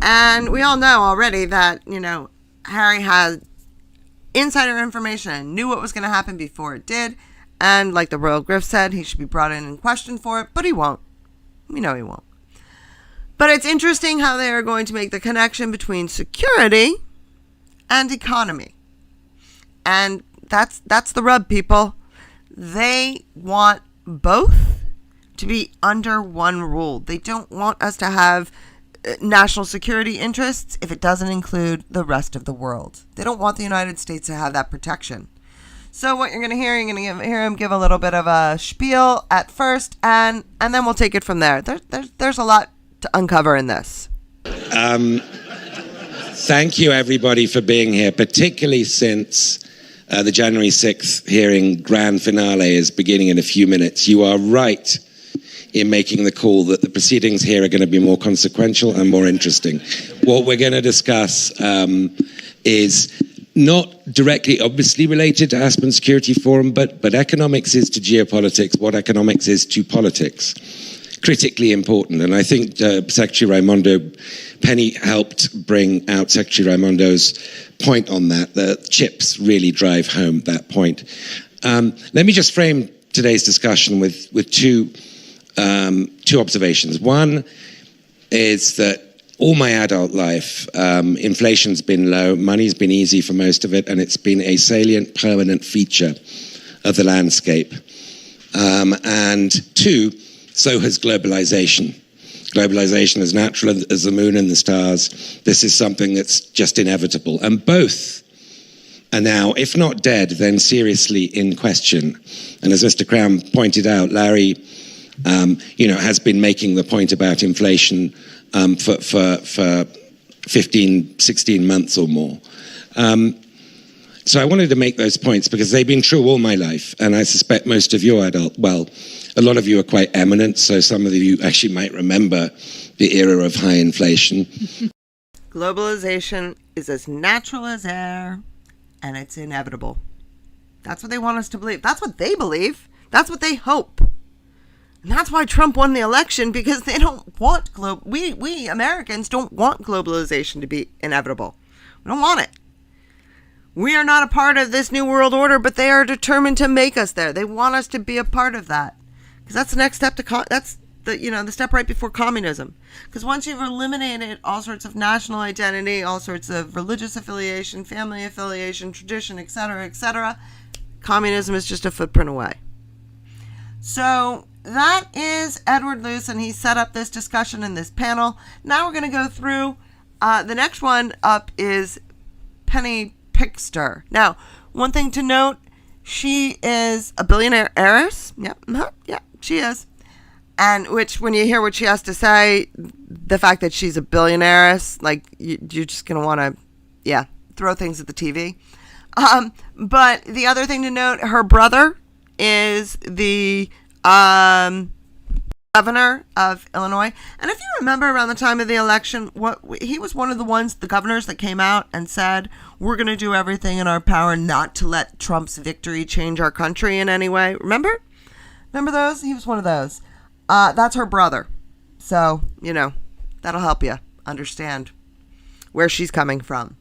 And we all know already that, Harry had insider information and knew what was going to happen before it did. And like the Royal Grift said, he should be brought in and questioned for it, but he won't. We know he won't. But it's interesting how they are going to make the connection between security and economy. And that's the rub, people. They want both to be under one rule. They don't want us to have national security interests if it doesn't include the rest of the world. They don't want the United States to have that protection. So what you're going to hear, hear him give a little bit of a spiel at first, and then we'll take it from there. There's a lot to uncover in this. Thank you, everybody, for being here, particularly since the January 6th hearing grand finale is beginning in a few minutes. You are right in making the call that the proceedings here are going to be more consequential and more interesting. What we're going to discuss is not directly obviously related to Aspen Security Forum, but economics is to geopolitics what economics is to politics. Critically important. And I think Secretary Raimondo, Penny helped bring out Secretary Raimondo's point on that. The chips really drive home that point. Let me just frame today's discussion with two observations. One is that all my adult life, inflation's been low, money's been easy for most of it, and it's been a salient, permanent feature of the landscape. And two, so has globalization. Globalization is natural as the moon and the stars. This is something that's just inevitable. And both are now, if not dead, then seriously in question. And as Mr. Crown pointed out, Larry, has been making the point about inflation for 15, 16 months or more. So I wanted to make those points because they've been true all my life, and I suspect most of your a lot of you are quite eminent, so some of you actually might remember the era of high inflation. Globalization is as natural as air, and it's inevitable. That's what they want us to believe. That's what they believe. That's what they hope. And that's why Trump won the election, because they don't want we Americans don't want globalization to be inevitable. We don't want it. We are not a part of this new world order, but they are determined to make us there. They want us to be a part of that, because that's the next step to that's the step right before communism. Because once you've eliminated all sorts of national identity, all sorts of religious affiliation, family affiliation, tradition, etc., communism is just a footprint away. So that is Edward Luce, and he set up this discussion in this panel. Now we're going to go through. The next one up is Penny Pritzker. Now, one thing to note, she is a billionaire heiress. Yep, she is. And which, when you hear what she has to say, the fact that she's a billionaire, like, you're just going to want to, throw things at the TV. But the other thing to note, her brother is the governor of Illinois. And if you remember, around the time of the election, he was one of the governors that came out and said, we're going to do everything in our power not to let Trump's victory change our country in any way. Remember those? He was one of those. That's her brother. So, that'll help you understand where she's coming from.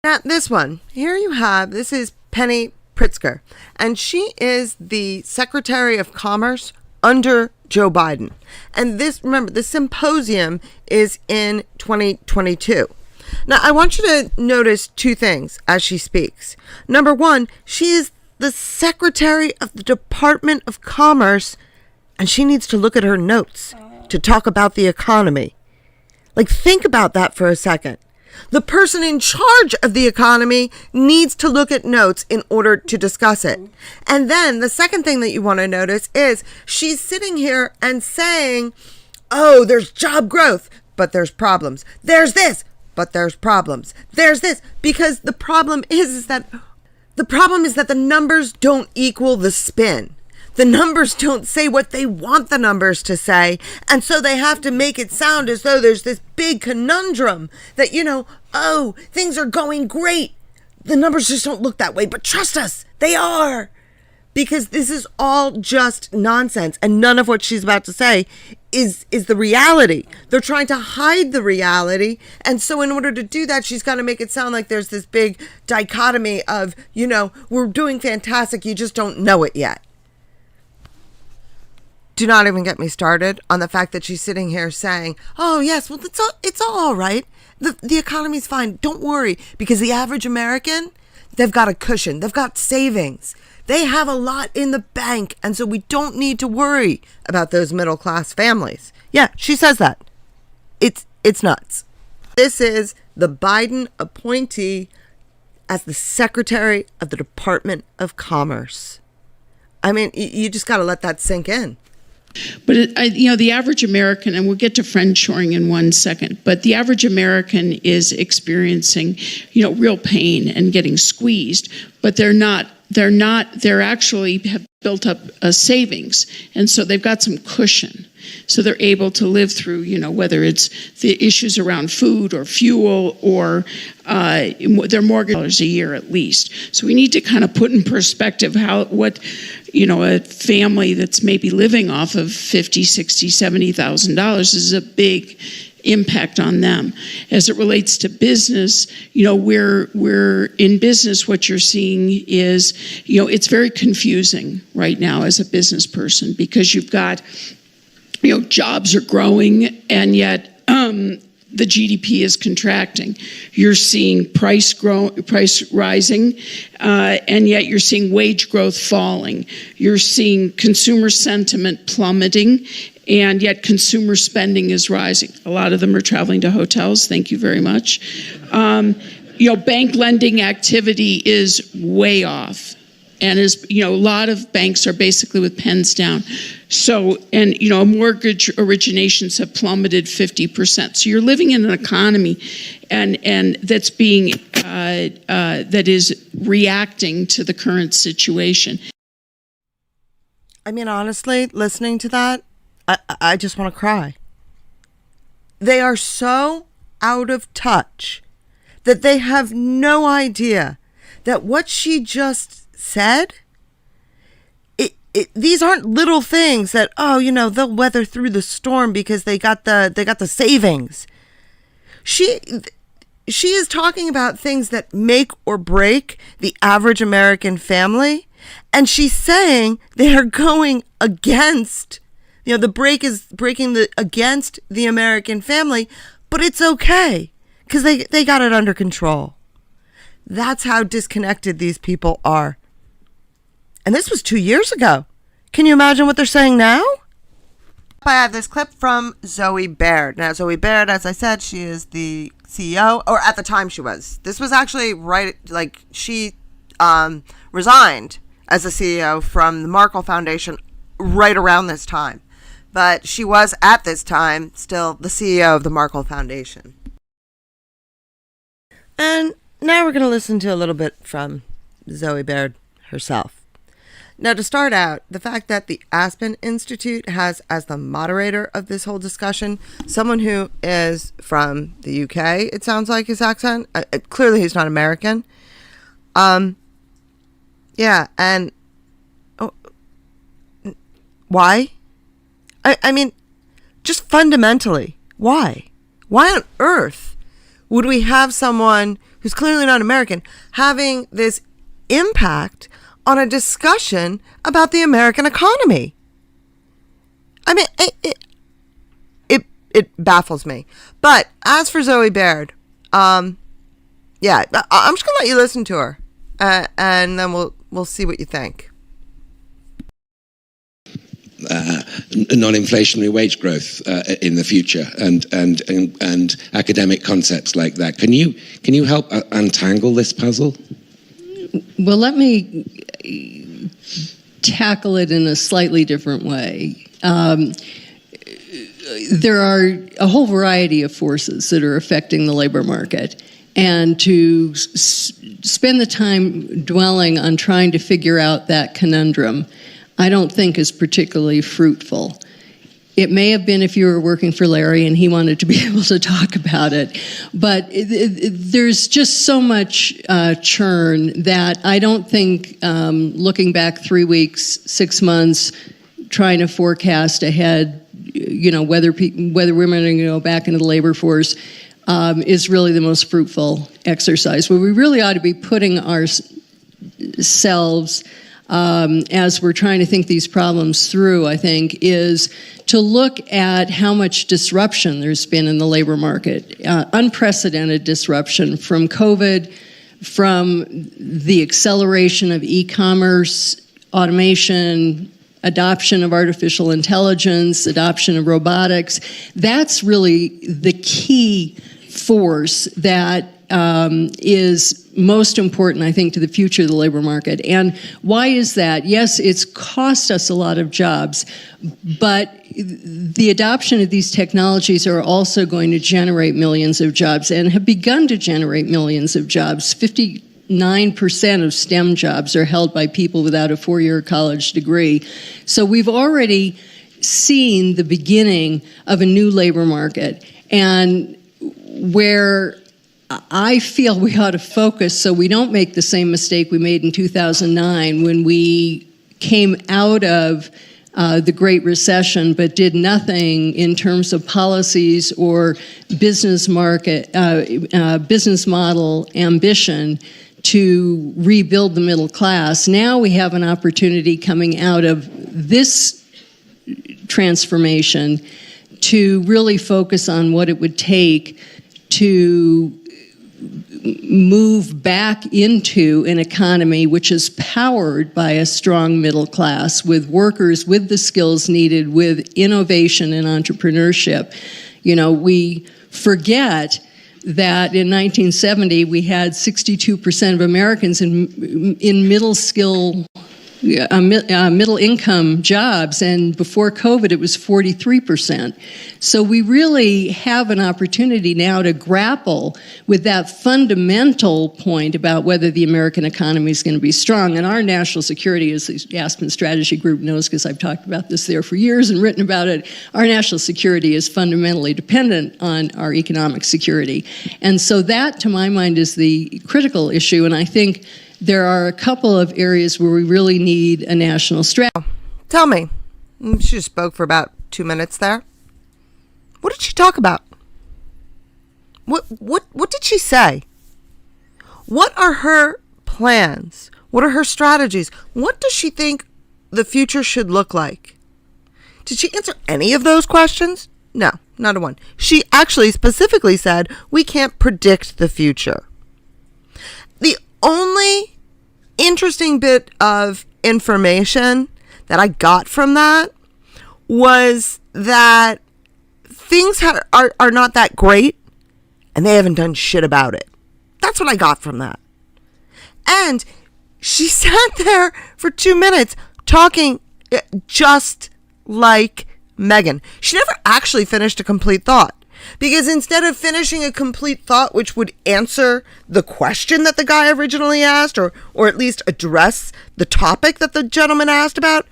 Now, this one, this is Penny Pritzker, and she is the Secretary of Commerce under Joe Biden. And remember, the symposium is in 2022. Now, I want you to notice two things as she speaks. Number one, she is the Secretary of the Department of Commerce, and she needs to look at her notes to talk about the economy. Like, think about that for a second. The person in charge of the economy needs to look at notes in order to discuss it. And then the second thing that you want to notice is she's sitting here and saying, oh, there's job growth, but there's problems. There's this, but there's problems. There's this, because the problem is that the numbers don't equal the spin. The numbers don't say what they want the numbers to say. And so they have to make it sound as though there's this big conundrum that, things are going great. The numbers just don't look that way. But trust us, they are. Because this is all just nonsense. And none of what she's about to say is the reality. They're trying to hide the reality. And so in order to do that, she's got to make it sound like there's this big dichotomy of, we're doing fantastic. You just don't know it yet. Do not even get me started on the fact that she's sitting here saying, oh, yes, well, it's all right. The economy's fine. Don't worry. Because the average American, they've got a cushion. They've got savings. They have a lot in the bank. And so we don't need to worry about those middle-class families. Yeah, she says that. It's nuts. This is the Biden appointee as the Secretary of the Department of Commerce. I mean, you just got to let that sink in. But, the average American, and we'll get to friendshoring in 1 second, but the average American is experiencing, real pain and getting squeezed, but they're actually have built up a savings. And so they've got some cushion. So they're able to live through, whether it's the issues around food or fuel or their mortgage dollars a year at least. So we need to kind of put in perspective what a family that's maybe living off of $50,000, $60,000, $70,000 is a big impact on them. As it relates to business, we're in business, what you're seeing is, it's very confusing right now as a business person, because you've got, jobs are growing, and yet the GDP is contracting. You're seeing price rising, and yet you're seeing wage growth falling. You're seeing consumer sentiment plummeting, and yet consumer spending is rising. A lot of them are traveling to hotels. Thank you very much. Bank lending activity is way off. And a lot of banks are basically with pens down. So, mortgage originations have plummeted 50%. So you're living in an economy, and that's being that is reacting to the current situation. I mean, honestly, listening to that, I just want to cry. They are so out of touch that they have no idea that what she just said, these aren't little things that, they'll weather through the storm because they got the savings. She is talking about things that make or break the average American family, and she's saying they are going against, the break is breaking against the American family, but it's okay because they got it under control. That's how disconnected these people are. And this was 2 years ago. Can you imagine what they're saying now? I have this clip from Zoe Baird. Now, Zoe Baird, as I said, she is the CEO, or at the time she was. This was actually she resigned as the CEO from the Markle Foundation right around this time. But she was, at this time, still the CEO of the Markle Foundation. And now we're going to listen to a little bit from Zoe Baird herself. Now, to start out, the fact that the Aspen Institute has as the moderator of this whole discussion someone who is from the UK, it sounds like his accent. Clearly, he's not American. Yeah, and why? I mean, just fundamentally, why? Why on earth would we have someone who's clearly not American having this impact on a discussion about the American economy? I mean, it baffles me. But as for Zoe Baird, I'm just gonna let you listen to her, and then we'll see what you think. Non-inflationary wage growth in the future, and academic concepts like that. Can you help untangle this puzzle? Well, let me tackle it in a slightly different way. There are a whole variety of forces that are affecting the labor market, and to spend the time dwelling on trying to figure out that conundrum, I don't think is particularly fruitful. It may have been if you were working for Larry and he wanted to be able to talk about it, but there's just so much churn that I don't think looking back 3 weeks, 6 months, trying to forecast ahead, whether women are going to go back into the labor force is really the most fruitful exercise. Where we really ought to be putting ourselves as we're trying to think these problems through, I think, is to look at how much disruption there's been in the labor market, unprecedented disruption from COVID, from the acceleration of e-commerce, automation, adoption of artificial intelligence, adoption of robotics. That's really the key force that is most important, I think, to the future of the labor market. And why is that? Yes, it's cost us a lot of jobs, but the adoption of these technologies are also going to generate millions of jobs and have begun to generate millions of jobs. 59% of STEM jobs are held by people without a 4-year college degree. So we've already seen the beginning of a new labor market, and where I feel we ought to focus so we don't make the same mistake we made in 2009 when we came out of the Great Recession, but did nothing in terms of policies or business model ambition to rebuild the middle class. Now we have an opportunity coming out of this transformation to really focus on what it would take to move back into an economy which is powered by a strong middle class, with workers with the skills needed, with innovation and entrepreneurship. You know, we forget that in 1970 we had 62% of Americans in middle income jobs, and before COVID it was 43%. So we really have an opportunity now to grapple with that fundamental point about whether the American economy is going to be strong. And our national security, as the Aspen Strategy Group knows, because I've talked about this there for years and written about it, our national security is fundamentally dependent on our economic security. And so that, to my mind, is the critical issue, and I think there are a couple of areas where we really need a national strategy. Tell me, she just spoke for about 2 minutes there. What did she talk about? What did she say? What are her plans? What are her strategies? What does she think the future should look like? Did she answer any of those questions? No, not a one. She actually specifically said, we can't predict the future. The only interesting bit of information that I got from that was that things are not that great, and they haven't done shit about it. That's what I got from that. And she sat there for 2 minutes talking just like Meghan. She never actually finished a complete thought. Because instead of finishing a complete thought which would answer the question that the guy originally asked, or at least address the topic that the gentleman asked about,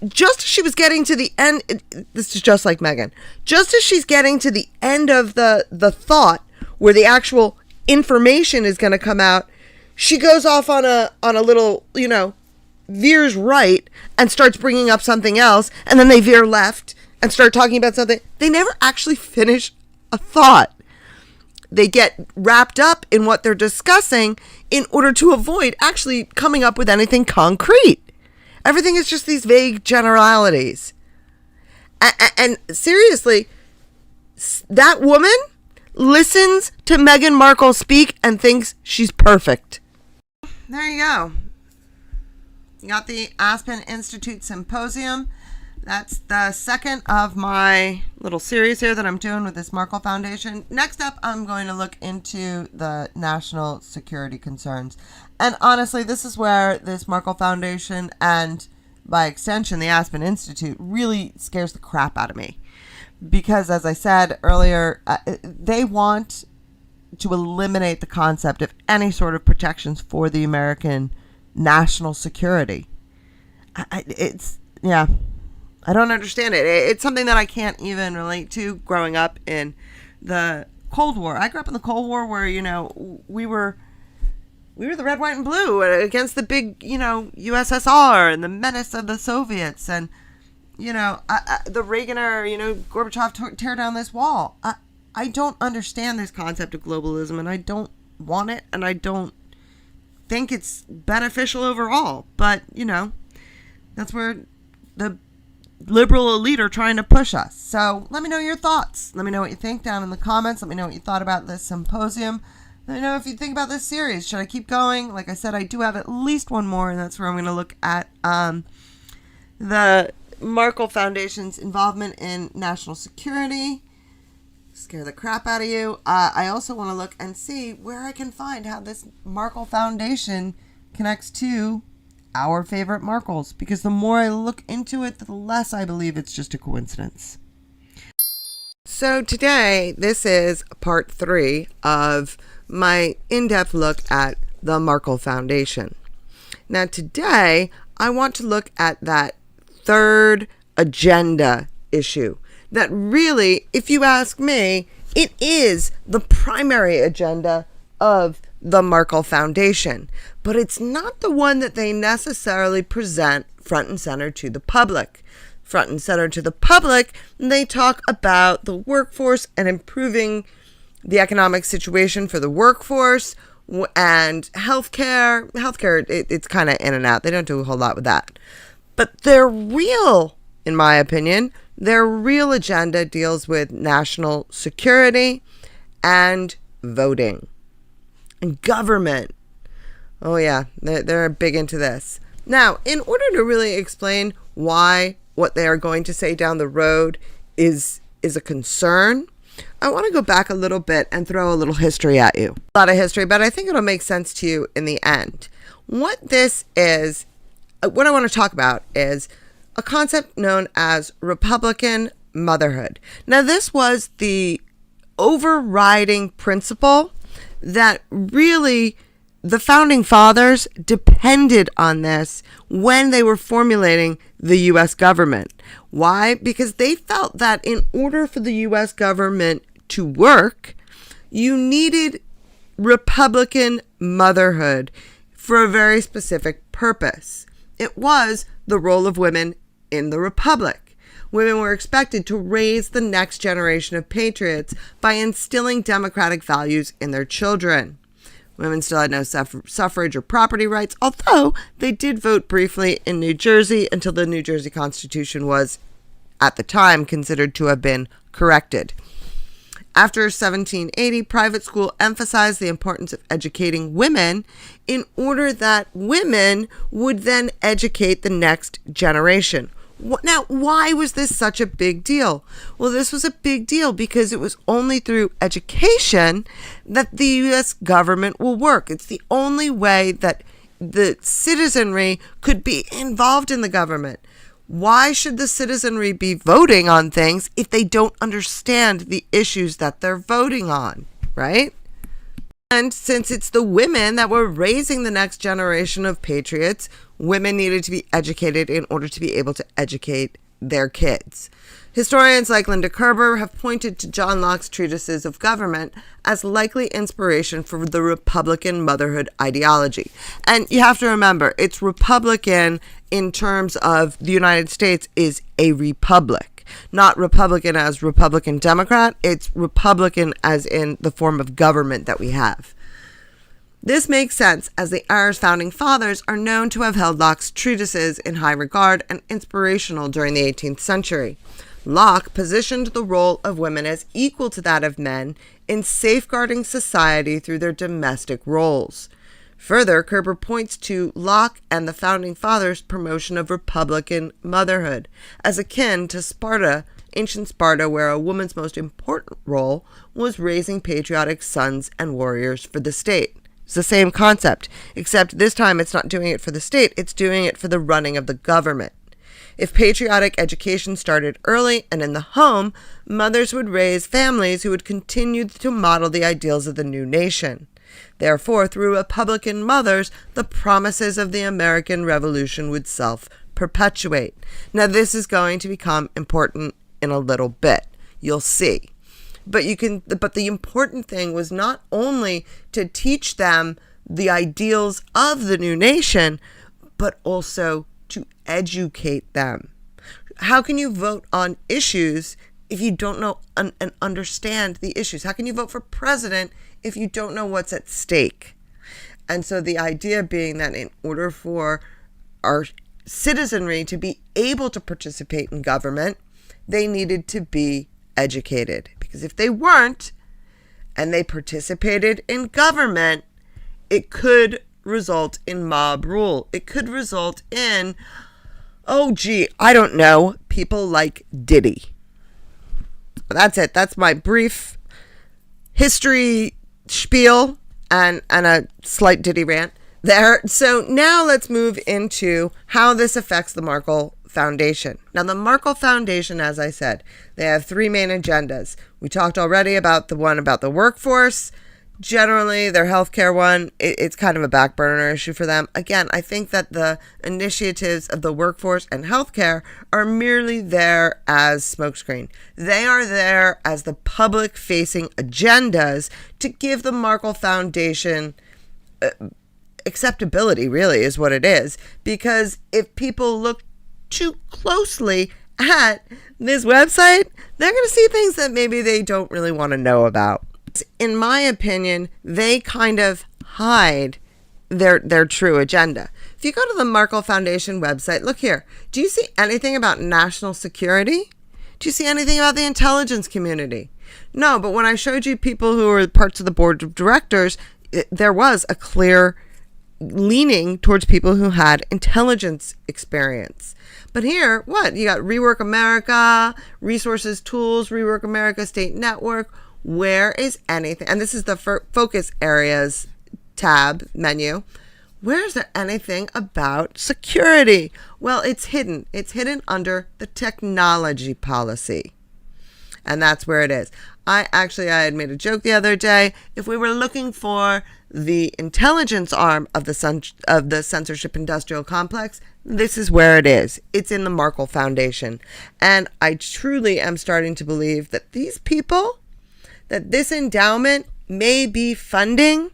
just as she was getting to the end, this is just like Meghan, just as she's getting to the end of the thought where the actual information is going to come out, she goes off on a little, veers right and starts bringing up something else, and then they veer left and start talking about something. They never actually finish a thought. They get wrapped up in what they're discussing in order to avoid actually coming up with anything concrete. Everything is just these vague generalities. And seriously, that woman listens to Meghan Markle speak and thinks she's perfect. There you go. You got the Aspen Institute Symposium. That's the second of my little series here that I'm doing with this Markle Foundation. Next up, I'm going to look into the national security concerns. And honestly, this is where this Markle Foundation and, by extension, the Aspen Institute really scares the crap out of me. Because, as I said earlier, they want to eliminate the concept of any sort of protections for the American national security. I don't understand it. It's something that I can't even relate to growing up in the Cold War. I grew up in the Cold War where, we were the red, white, and blue against the big, USSR and the menace of the Soviets. And, the Reagan era, Gorbachev tear down this wall. I don't understand this concept of globalism, and I don't want it, and I don't think it's beneficial overall. But, that's where the liberal elite are trying to push us. So let me know your thoughts. Let me know what you think down in the comments. Let me know what you thought about this symposium. Let me know if you think about this series. Should I keep going? Like I said, I do have at least one more, and that's where I'm going to look at the Markle Foundation's involvement in national security. Scare the crap out of you. I also want to look and see where I can find how this Markle Foundation connects to our favorite Markles, because the more I look into it, the less I believe it's just a coincidence. So today, this is part 3 of my in-depth look at the Markle Foundation. Now today, I want to look at that third agenda issue that really, if you ask me, it is the primary agenda of the Markle Foundation, but it's not the one that they necessarily present front and center to the public. front and center to the public, they talk about the workforce and improving the economic situation for the workforce and healthcare. It's kind of in and out. They don't do a whole lot with that. But in my opinion, their real agenda deals with national security and voting and government. Oh yeah, they're big into this. Now, in order to really explain why what they are going to say down the road is a concern, I want to go back a little bit and throw a little history at you. A lot of history, but I think it'll make sense to you in the end. What I want to talk about is a concept known as Republican motherhood. Now, this was the overriding principle that really the founding fathers depended on this when they were formulating the U.S. government. Why? Because they felt that in order for the U.S. government to work, you needed Republican motherhood for a very specific purpose. It was the role of women in the republic. Women were expected to raise the next generation of patriots by instilling democratic values in their children. Women still had no suffrage or property rights, although they did vote briefly in New Jersey until the New Jersey Constitution was, at the time, considered to have been corrected. After 1780, private school emphasized the importance of educating women in order that women would then educate the next generation. Now, why was this such a big deal? Well, this was a big deal because it was only through education that the U.S. government will work. It's the only way that the citizenry could be involved in the government. Why should the citizenry be voting on things if they don't understand the issues that they're voting on, right? And since it's the women that were raising the next generation of patriots, women needed to be educated in order to be able to educate their kids. Historians like Linda Kerber have pointed to John Locke's treatises of government as likely inspiration for the Republican motherhood ideology. And you have to remember, it's Republican in terms of the United States is a republic. Not Republican as Republican Democrat, it's Republican as in the form of government that we have. This makes sense as the Irish founding fathers are known to have held Locke's treatises in high regard and inspirational during the 18th century. Locke positioned the role of women as equal to that of men in safeguarding society through their domestic roles. Further, Kerber points to Locke and the founding fathers' promotion of Republican motherhood as akin to Sparta, ancient Sparta, where a woman's most important role was raising patriotic sons and warriors for the state. It's the same concept, except this time it's not doing it for the state, it's doing it for the running of the government. If patriotic education started early and in the home, mothers would raise families who would continue to model the ideals of the new nation. Therefore, through Republican mothers, the promises of the American Revolution would self-perpetuate. Now, this is going to become important in a little bit. You'll see. But the important thing was not only to teach them the ideals of the new nation, but also to educate them. How can you vote on issues if you don't know and understand the issues? How can you vote for president if you don't know what's at stake? And so the idea being that in order for our citizenry to be able to participate in government, they needed to be educated. Because if they weren't, and they participated in government, it could result in mob rule. It could result in, I don't know, people like Diddy. That's it. That's my brief history spiel and a slight Diddy rant there. So now let's move into how this affects the Markle Foundation. Now, the Markle Foundation, as I said, they have three main agendas. We talked already about the one about the workforce. Generally, their healthcare one, it's kind of a back burner issue for them. Again, I think that the initiatives of the workforce and healthcare are merely there as smokescreen. They are there as the public-facing agendas to give the Markle Foundation acceptability, really, is what it is. Because if people look too closely at this website, they're going to see things that maybe they don't really want to know about. In my opinion, they kind of hide their true agenda. If you go to the Markle Foundation website, look here. Do you see anything about national security? Do you see anything about the intelligence community? No, but when I showed you people who were parts of the board of directors, there was a clear leaning towards people who had intelligence experience. But here, what? You got Rework America, Resources Tools, Rework America State Network. Where is anything? And this is the focus areas tab menu. Where is there anything about security? Well, it's hidden. It's hidden under the technology policy. And that's where it is. I had made a joke the other day. If we were looking for the intelligence arm of the censorship industrial complex, this is where it is. It's in the Markle Foundation. And I truly am starting to believe that these people, that this endowment may be funding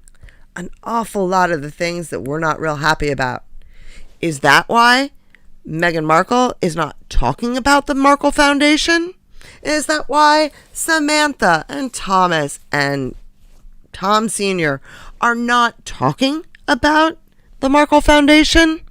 an awful lot of the things that we're not real happy about. Is that why Meghan Markle is not talking about the Markle Foundation? Is that why Samantha and Thomas and Tom Sr. are not talking about the Markle Foundation?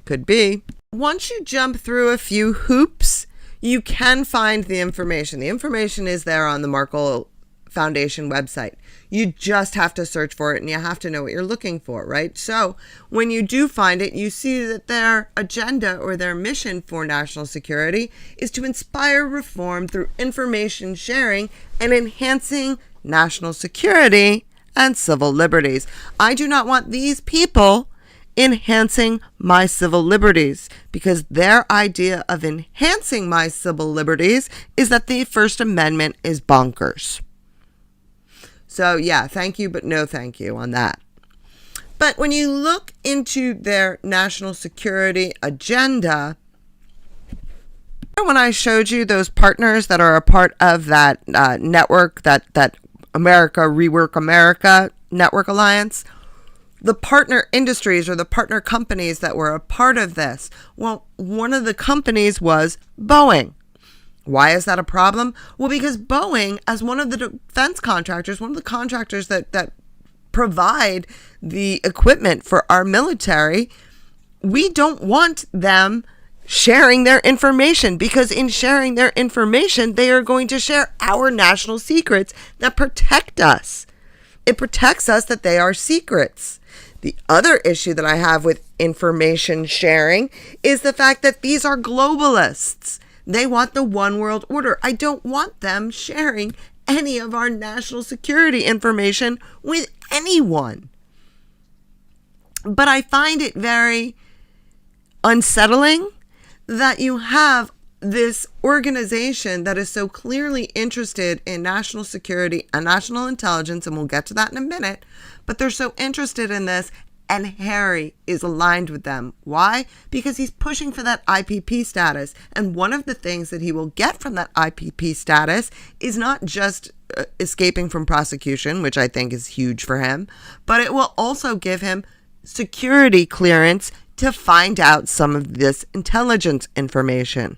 Could be. Once you jump through a few hoops, you can find the information. The information is there on the Markle Foundation website. You just have to search for it and you have to know what you're looking for, right? So when you do find it, you see that their agenda or their mission for national security is to inspire reform through information sharing and enhancing national security and civil liberties. I do not want these people enhancing my civil liberties, because their idea of enhancing my civil liberties is that the First Amendment is bonkers. So yeah, thank you, but no thank you on that. But when you look into their national security agenda, when I showed you those partners that are a part of that network, that Rework America Network Alliance, the partner industries or the partner companies that were a part of this, well, one of the companies was Boeing. Why is that a problem? Well, because Boeing, as one of the defense contractors, one of the contractors that provide the equipment for our military, we don't want them sharing their information, because in sharing their information, they are going to share our national secrets that protect us. It protects us that they are secrets. The other issue that I have with information sharing is the fact that these are globalists. They want the one world order. I don't want them sharing any of our national security information with anyone. But I find it very unsettling that you have this organization that is so clearly interested in national security and national intelligence, and we'll get to that in a minute, but they're so interested in this, and Harry is aligned with them. Why? Because he's pushing for that IPP status. And one of the things that he will get from that IPP status is not just escaping from prosecution, which I think is huge for him, but it will also give him security clearance to find out some of this intelligence information.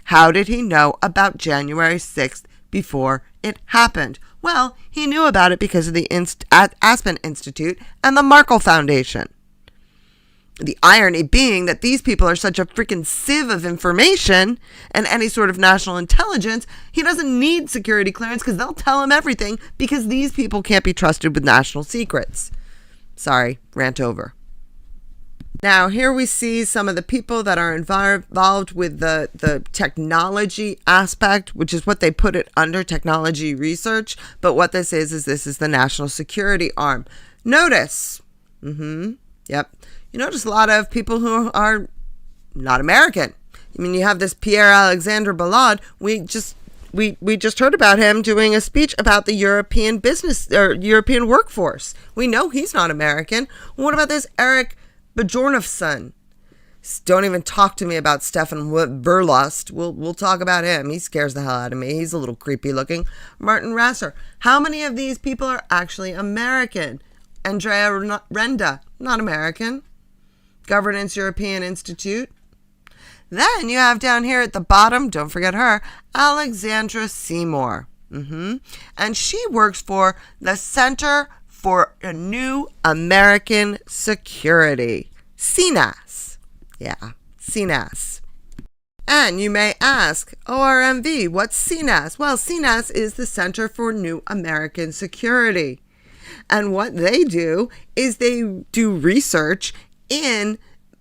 How did he know about January 6th before it happened? Well, he knew about it because of the Aspen Institute and the Markle Foundation. The irony being that these people are such a freaking sieve of information and any sort of national intelligence, he doesn't need security clearance because they'll tell him everything, because these people can't be trusted with national secrets. Sorry, rant over. Now, here we see some of the people that are involved with the technology aspect, which is what they put it under, technology research. But what this is this is the national security arm. Notice, yep. You notice a lot of people who are not American. I mean, you have this Pierre-Alexandre Ballard. We just heard about him doing a speech about the European business or European workforce. We know he's not American. What about this Eric Bjornofsson? Don't even talk to me about Stefan Verlust. We'll talk about him. He scares the hell out of me. He's a little creepy looking. Martin Rasser. How many of these people are actually American? Andrea Renda, not American. Governance European Institute. Then you have down here at the bottom, don't forget her, Alexandra Seymour. And she works for the Center for a New American Security, CNAS. Yeah, CNAS. And you may ask, ORMV, what's CNAS? Well, CNAS is the Center for New American Security. And what they do is they do research in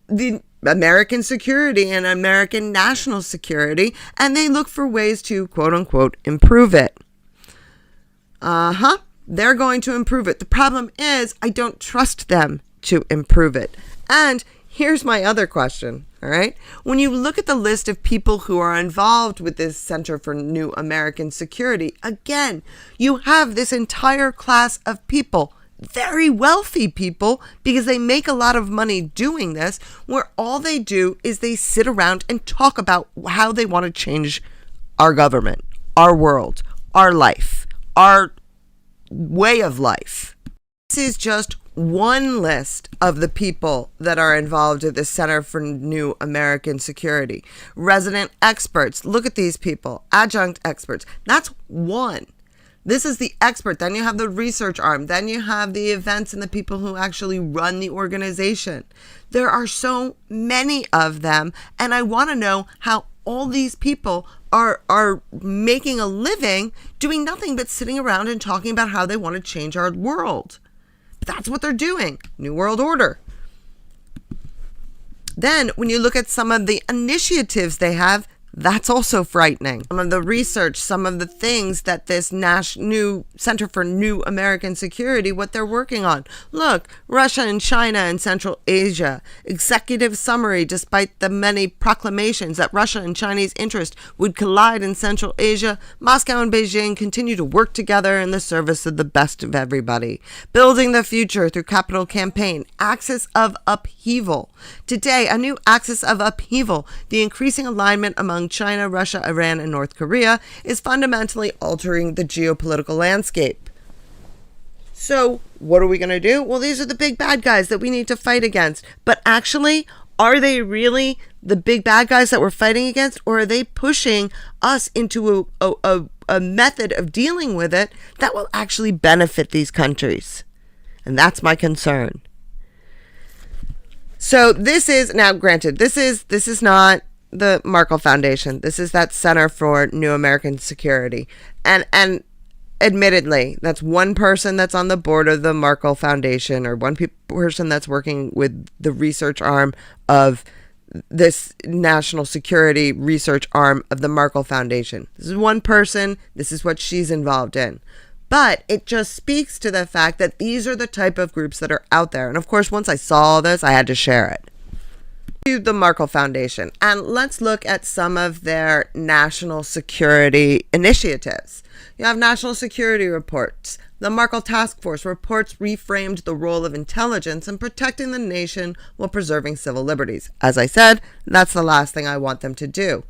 the American security and American national security, and they look for ways to, quote unquote, improve it. They're going to improve it. The problem is I don't trust them to improve it. And here's my other question, all right? When you look at the list of people who are involved with this Center for New American Security, again, you have this entire class of people, very wealthy people, because they make a lot of money doing this, where all they do is they sit around and talk about how they want to change our government, our world, our life, our way of life. This is just one list of the people that are involved at the Center for New American Security. Resident experts, look at these people. Adjunct experts, that's one. This is the expert. Then you have the research arm. Then you have the events and the people who actually run the organization. There are so many of them, and I want to know how all these people are making a living doing nothing but sitting around and talking about how they want to change our world. That's what they're doing. New World Order. Then when you look at some of the initiatives they have, that's also frightening. Some of the research, some of the things that this new Center for New American Security, what they're working on. Look, Russia and China and Central Asia. Executive summary, despite the many proclamations that Russia and Chinese interest would collide in Central Asia, Moscow and Beijing continue to work together in the service of the best of everybody. Building the future through capital campaign. Axis of upheaval. Today, a new axis of upheaval, the increasing alignment among China, Russia, Iran, and North Korea, is fundamentally altering the geopolitical landscape. So what are we going to do? Well, these are the big bad guys that we need to fight against. But actually, are they really the big bad guys that we're fighting against? Or are they pushing us into a method of dealing with it that will actually benefit these countries? And that's my concern. So this is, now granted, this is not the Markle Foundation. This is that Center for New American Security. And admittedly, that's one person that's on the board of the Markle Foundation, or one person that's working with the research arm of this national security research arm of the Markle Foundation. This is one person. This is what she's involved in. But it just speaks to the fact that these are the type of groups that are out there. And of course, once I saw this, I had to share it. The Markle Foundation, and let's look at some of their national security initiatives. You have national security reports. The Markle Task Force reports reframed the role of intelligence in protecting the nation while preserving civil liberties. As I said, that's the last thing I want them to do.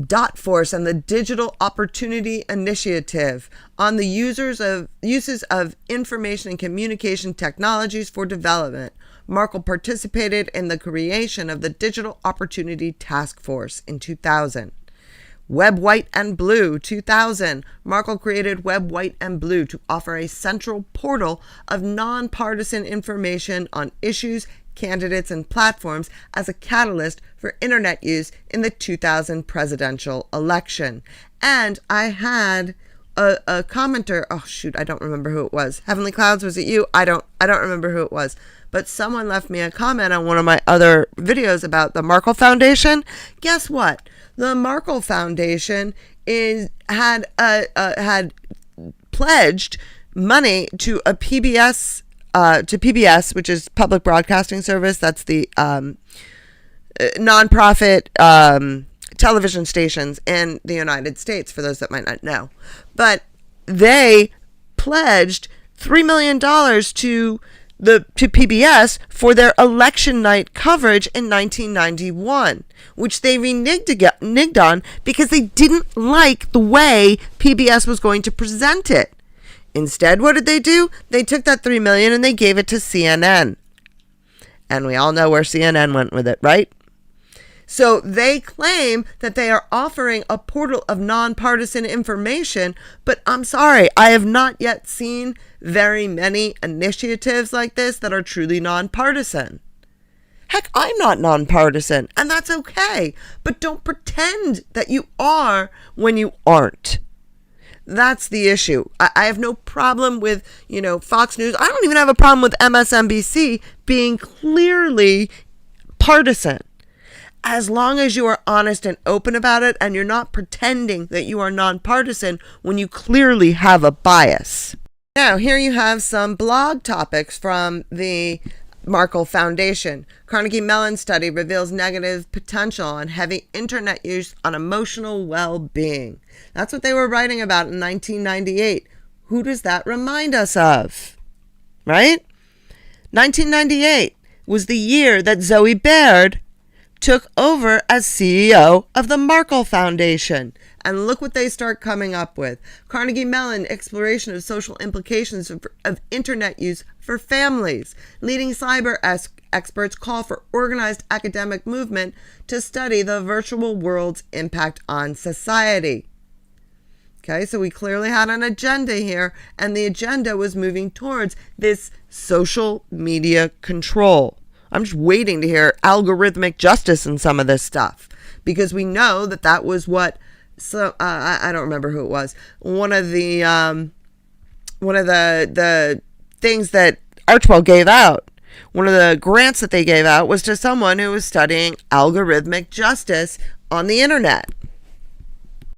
Dot Force and the Digital Opportunity Initiative on the uses of information and communication technologies for development. Markle participated in the creation of the Digital Opportunity Task Force in 2000. Web White and Blue, 2000. Markle created Web White and Blue to offer a central portal of nonpartisan information on issues, candidates, and platforms as a catalyst for internet use in the 2000 presidential election. And I had a commenter, oh shoot, I don't remember who it was. Heavenly Clouds, was it you? I don't remember who it was. But someone left me a comment on one of my other videos about the Markle Foundation. Guess what? The Markle Foundation had pledged money to a PBS, which is Public Broadcasting Service. That's the nonprofit television stations in the United States, for those that might not know. But they pledged $3 million to PBS for their election night coverage in 1991, which they reneged on because they didn't like the way PBS was going to present it. Instead, what did they do? They took that $3 million and they gave it to CNN. And we all know where CNN went with it, right? So they claim that they are offering a portal of nonpartisan information, but I'm sorry, I have not yet seen very many initiatives like this that are truly nonpartisan. Heck, I'm not nonpartisan, and that's okay, but don't pretend that you are when you aren't. That's the issue. I have no problem with, Fox News. I don't even have a problem with MSNBC being clearly partisan. As long as you are honest and open about it and you're not pretending that you are nonpartisan when you clearly have a bias. Now, here you have some blog topics from the Markle Foundation. Carnegie Mellon study reveals negative potential on heavy internet use on emotional well-being. That's what they were writing about in 1998. Who does that remind us of? Right? 1998 was the year that Zoe Baird took over as CEO of the Markle Foundation. And look what they start coming up with. Carnegie Mellon exploration of social implications of internet use for families. Leading cyber experts call for organized academic movement to study the virtual world's impact on society. Okay, so we clearly had an agenda here, and the agenda was moving towards this social media control. I'm just waiting to hear algorithmic justice in some of this stuff, because we know that was what. So I don't remember who it was. One of the things that Archwell gave out, one of the grants that they gave out, was to someone who was studying algorithmic justice on the internet.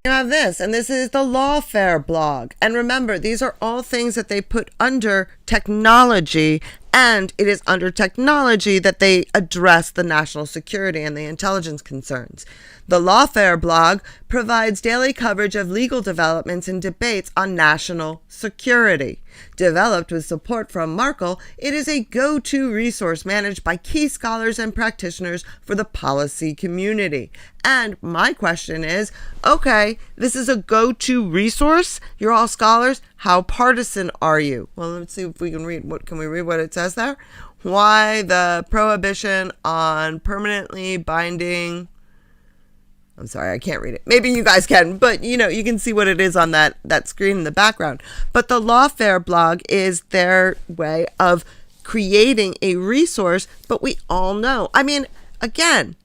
You have this, and this is the Lawfare blog. And remember, these are all things that they put under technology, and it is under technology that they address the national security and the intelligence concerns. The Lawfare blog provides daily coverage of legal developments and debates on national security. Developed with support from Markle, it is a go-to resource managed by key scholars and practitioners for the policy community. And my question is, okay, this is a go-to resource. You're all scholars. How partisan are you? Well, let's see if we can read. Can we read what it says there? Why the prohibition on permanently binding... I'm sorry, I can't read it. Maybe you guys can, but you can see what it is on that screen in the background. But the Lawfare blog is their way of creating a resource, but we all know. I mean, again,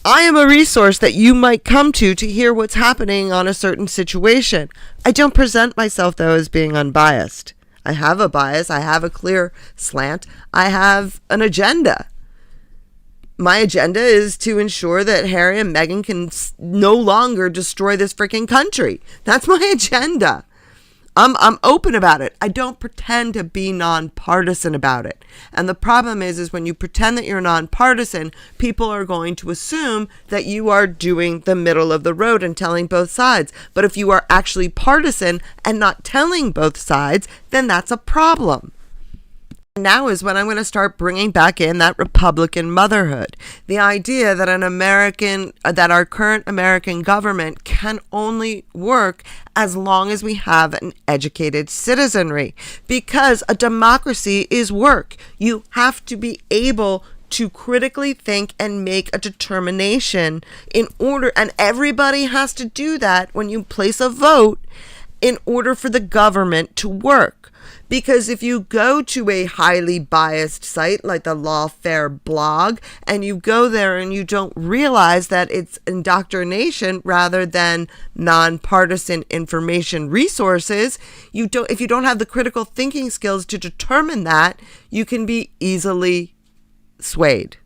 I am a resource that you might come to hear what's happening on a certain situation. I don't present myself, though, as being unbiased. I have a bias. I have a clear slant. I have an agenda. My agenda is to ensure that Harry and Meghan can no longer destroy this freaking country. That's my agenda. I'm open about it. I don't pretend to be nonpartisan about it. And the problem is when you pretend that you're nonpartisan, people are going to assume that you are doing the middle of the road and telling both sides. But if you are actually partisan and not telling both sides, then that's a problem. Now is when I'm going to start bringing back in that Republican motherhood. The idea that that our current American government can only work as long as we have an educated citizenry. Because a democracy is work. You have to be able to critically think and make a determination and everybody has to do that when you place a vote in order for the government to work. Because if you go to a highly biased site like the Lawfare blog and you go there and you don't realize that it's indoctrination rather than nonpartisan information resources, if you don't have the critical thinking skills to determine that, you can be easily swayed.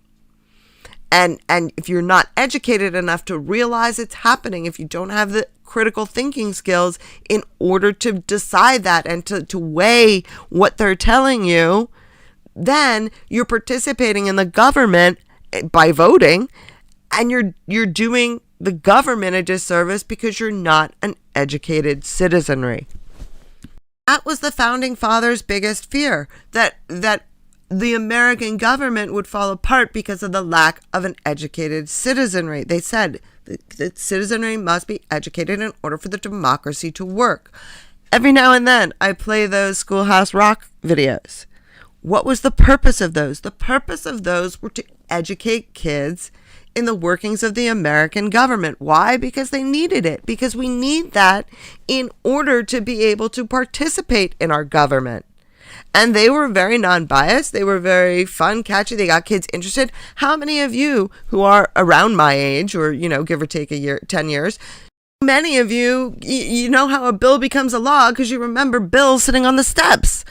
And if you're not educated enough to realize it's happening, if you don't have the critical thinking skills in order to decide that and to weigh what they're telling you, then you're participating in the government by voting, and you're doing the government a disservice because you're not an educated citizenry. That was the founding fathers' biggest fear, that the American government would fall apart because of the lack of an educated citizenry. They said the citizenry must be educated in order for the democracy to work. Every now and then, I play those Schoolhouse Rock videos. What was the purpose of those? The purpose of those were to educate kids in the workings of the American government. Why? Because they needed it. Because we need that in order to be able to participate in our government. And they were very non-biased. They were very fun, catchy. They got kids interested. How many of you who are around my age, or, give or take a year, 10 years, many of you, you know how a bill becomes a law because you remember Bill sitting on the steps.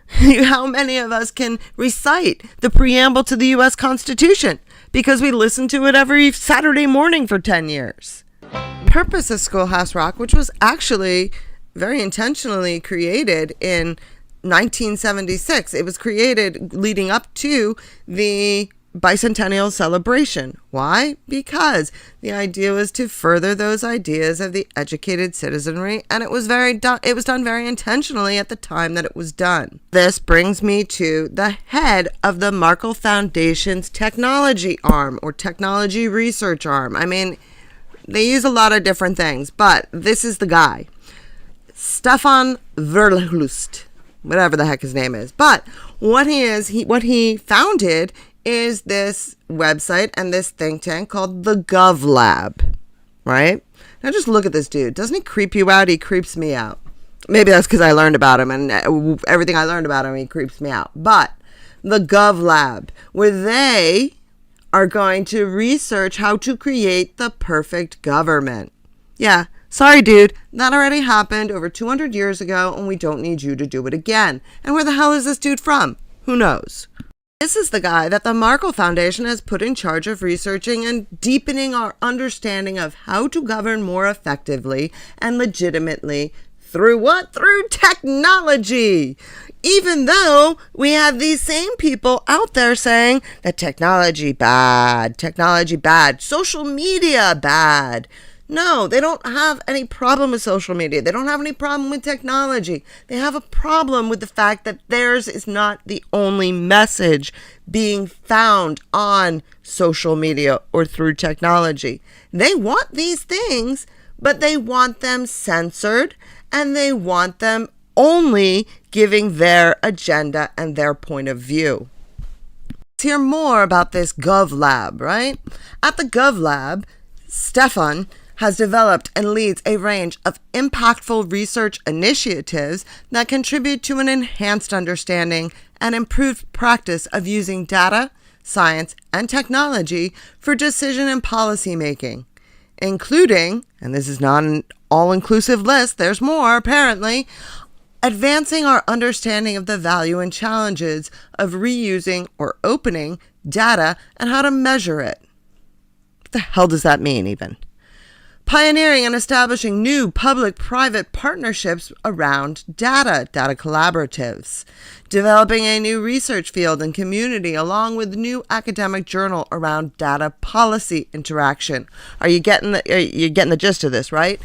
How many of us can recite the preamble to the U.S. Constitution because we listened to it every Saturday morning for 10 years? The purpose of Schoolhouse Rock, which was actually very intentionally created in 1976. It was created leading up to the bicentennial celebration. Why? Because the idea was to further those ideas of the educated citizenry, and it was done very intentionally at the time that it was done. This brings me to the head of the Markle Foundation's technology arm, or technology research arm. I mean, they use a lot of different things, but this is the guy, Stefan Verhulst, whatever the heck his name is. But what he founded is this website and this think tank called the GovLab, right? Now just look at this dude. Doesn't he creep you out? He creeps me out. Maybe that's because I learned about him, and everything I learned about him, he creeps me out. But the GovLab, where they are going to research how to create the perfect government. Yeah, sorry, dude, that already happened over 200 years ago, and we don't need you to do it again. And where the hell is this dude from? Who knows? This is the guy that the Markle Foundation has put in charge of researching and deepening our understanding of how to govern more effectively and legitimately through what? Through technology. Even though we have these same people out there saying that technology bad, social media bad. No, they don't have any problem with social media. They don't have any problem with technology. They have a problem with the fact that theirs is not the only message being found on social media or through technology. They want these things, but they want them censored, and they want them only giving their agenda and their point of view. Let's hear more about this GovLab, right? At the GovLab, Stefan has developed and leads a range of impactful research initiatives that contribute to an enhanced understanding and improved practice of using data, science, and technology for decision and policy making, including, and this is not an all-inclusive list, there's more apparently, advancing our understanding of the value and challenges of reusing or opening data and how to measure it. What the hell does that mean even? Pioneering and establishing new public-private partnerships around data collaboratives, developing a new research field and community along with new academic journal around data policy interaction. Are you getting the gist of this, right?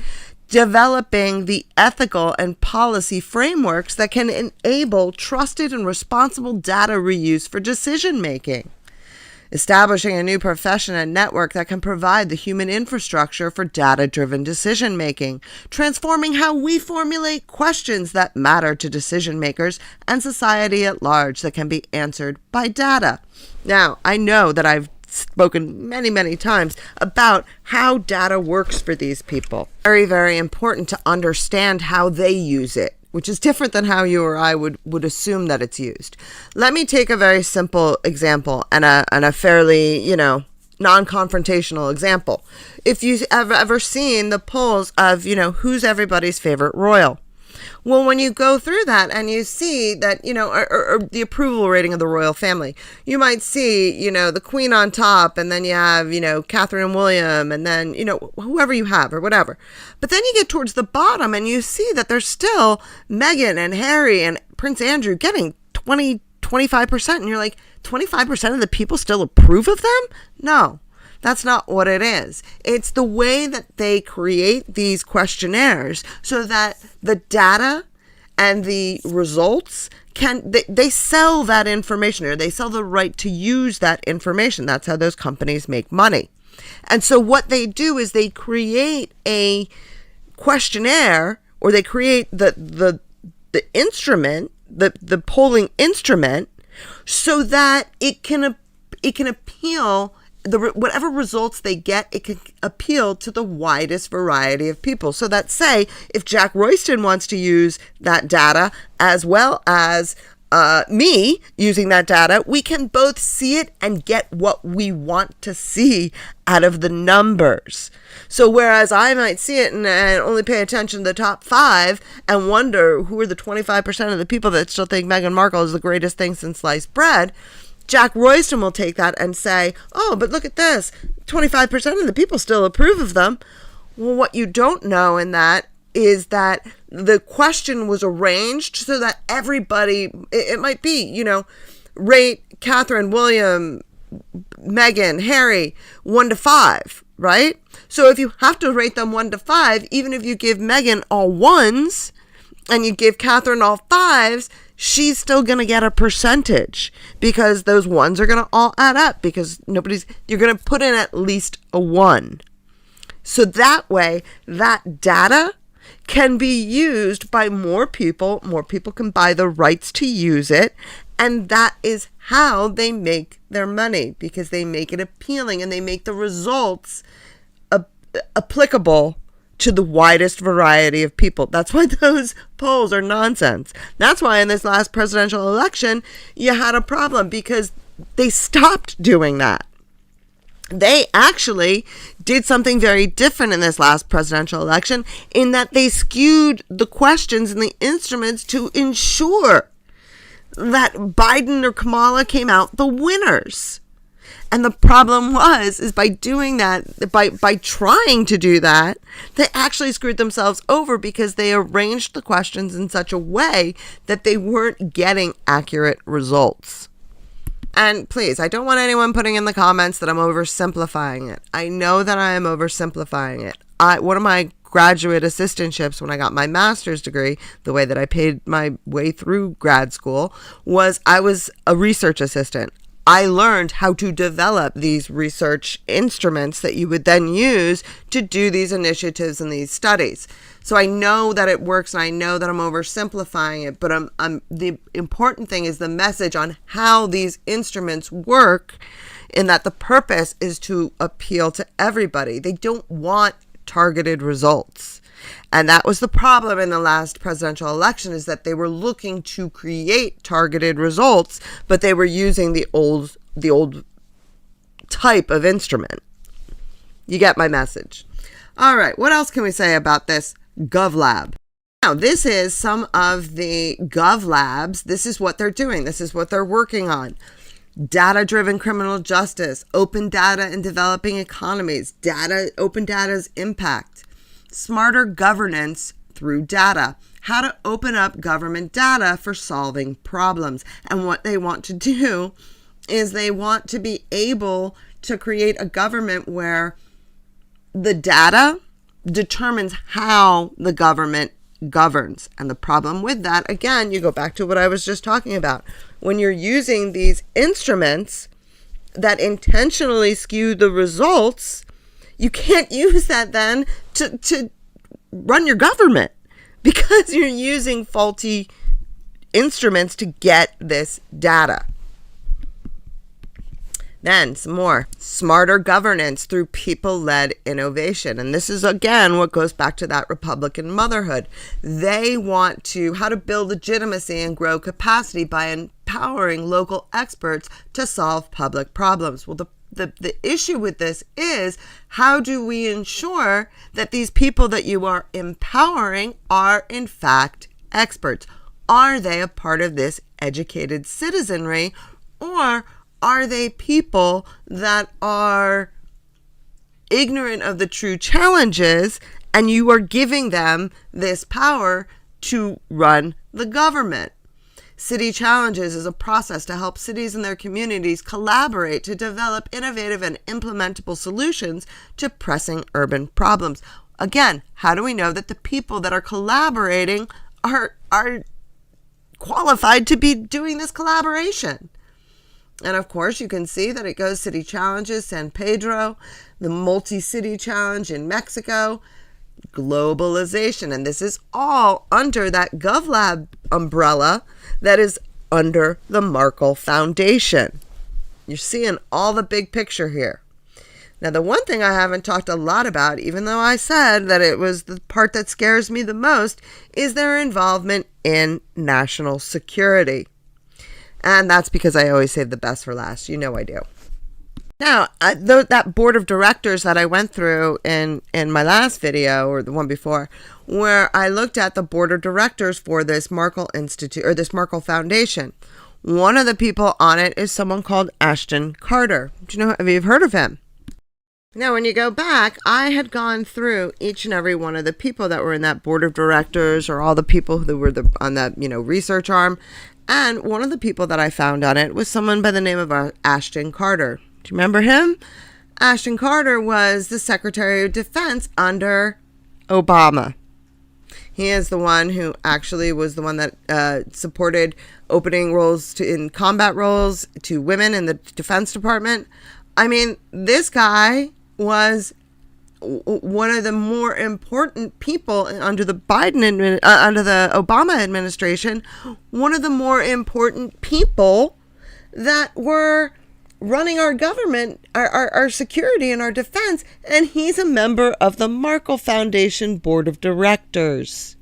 Developing the ethical and policy frameworks that can enable trusted and responsible data reuse for decision making. Establishing a new profession and network that can provide the human infrastructure for data-driven decision-making, transforming how we formulate questions that matter to decision makers and society at large that can be answered by data. Now, I know that I've spoken many, many times about how data works for these people. Very, very important to understand how they use it, which is different than how you or I would assume that it's used. Let me take a very simple example and a fairly, non-confrontational example. If you've ever seen the polls of, who's everybody's favorite royal. Well, when you go through that and you see that, or the approval rating of the royal family, you might see, the Queen on top, and then you have, Catherine and William, and then, whoever you have or whatever. But then you get towards the bottom and you see that there's still Meghan and Harry and Prince Andrew getting 25%. And you're like, 25% of the people still approve of them? No. That's not what it is. It's the way that they create these questionnaires so that the data and the results they sell that information, or they sell the right to use that information. That's how those companies make money. And so what they do is they create a questionnaire, or they create the instrument, the polling instrument, so that it can appeal whatever results they get, it can appeal to the widest variety of people. So that, say, if Jack Royston wants to use that data as well as me using that data, we can both see it and get what we want to see out of the numbers. So whereas I might see it and only pay attention to the top 5 and wonder who are the 25% of the people that still think Meghan Markle is the greatest thing since sliced bread, Jack Royston will take that and say, oh, but look at this, 25% of the people still approve of them. Well, what you don't know in that is that the question was arranged so that everybody, it might be, rate Catherine, William, Meghan, Harry, 1 to 5, right? So if you have to rate them 1 to 5, even if you give Meghan all 1s and you give Catherine all 5s, she's still going to get a percentage because those 1s are going to all add up because you're going to put in at least a 1. So that way, that data can be used by more people can buy the rights to use it, and that is how they make their money, because they make it appealing and they make the results applicable to the widest variety of people. That's why those polls are nonsense. That's why in this last presidential election, you had a problem because they stopped doing that. They actually did something very different in this last presidential election in that they skewed the questions and the instruments to ensure that Biden or Kamala came out the winners. And the problem is by doing that, by trying to do that, they actually screwed themselves over because they arranged the questions in such a way that they weren't getting accurate results. And please, I don't want anyone putting in the comments that I'm oversimplifying it. I know that I am oversimplifying it. One of my graduate assistantships when I got my master's degree, the way that I paid my way through grad school, was I was a research assistant. I learned how to develop these research instruments that you would then use to do these initiatives and these studies. So I know that it works and I know that I'm oversimplifying it, but the important thing is the message on how these instruments work, in that the purpose is to appeal to everybody. They don't want targeted results. And that was the problem in the last presidential election, is that they were looking to create targeted results, but they were using the old type of instrument. You get my message. All right, what else can we say about this GovLab? Now, this is some of the GovLabs. This is what they're doing. This is what they're working on. Data-driven criminal justice, open data in developing economies, open data's impact, smarter governance through data, how to open up government data for solving problems. And what they want to do is they want to be able to create a government where the data determines how the government governs. And the problem with that, again, you go back to what I was just talking about. When you're using these instruments that intentionally skew the results, you can't use that then to run your government, because you're using faulty instruments to get this data. Then some more smarter governance through people-led innovation. And this is, again, what goes back to that Republican motherhood. They want how to build legitimacy and grow capacity by empowering local experts to solve public problems. Well, the issue with this is, how do we ensure that these people that you are empowering are in fact experts? Are they a part of this educated citizenry, or are they people that are ignorant of the true challenges and you are giving them this power to run the government? City Challenges is a process to help cities and their communities collaborate to develop innovative and implementable solutions to pressing urban problems. Again, how do we know that the people that are collaborating are qualified to be doing this collaboration? And of course, you can see that it goes City Challenges, San Pedro, the Multi-City Challenge in Mexico, globalization. And this is all under that GovLab umbrella that is under the Markle Foundation. You're seeing all the big picture here. Now, the one thing I haven't talked a lot about, even though I said that it was the part that scares me the most, is their involvement in national security. And that's because I always save the best for last. You know I do. Now, that board of directors that I went through in my last video, or the one before, where I looked at the board of directors for this Markle Institute, or this Markle Foundation. One of the people on it is someone called Ashton Carter. Have you heard of him? Now, when you go back, I had gone through each and every one of the people that were in that board of directors, or all the people who were on that, research arm. And one of the people that I found on it was someone by the name of Ashton Carter. Do you remember him? Ashton Carter was the Secretary of Defense under Obama. He is the one who actually was the one that supported opening roles in combat roles to women in the Defense Department. I mean, this guy was one of the more important people under the under the Obama administration. One of the more important people that were running our government, our security and our defense, and he's a member of the Markle Foundation Board of Directors.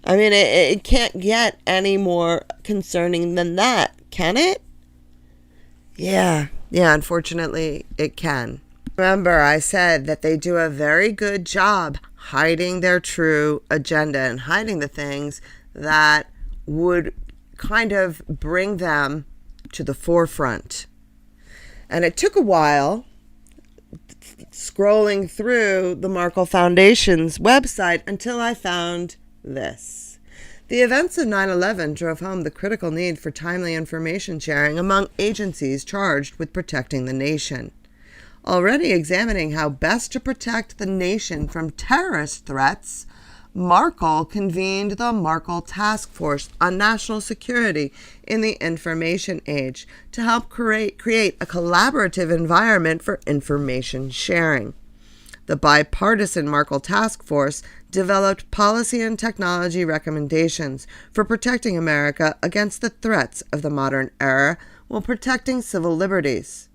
I mean, it can't get any more concerning than that, can it? Yeah, unfortunately, it can. Remember, I said that they do a very good job hiding their true agenda and hiding the things that would kind of bring them to the forefront. And it took a while scrolling through the Markle Foundation's website until I found this. The events of 9/11 drove home the critical need for timely information sharing among agencies charged with protecting the nation. Already examining how best to protect the nation from terrorist threats, Markle convened the Markle Task Force on National Security in the Information Age to help create a collaborative environment for information sharing. The bipartisan Markle Task Force developed policy and technology recommendations for protecting America against the threats of the modern era while protecting civil liberties.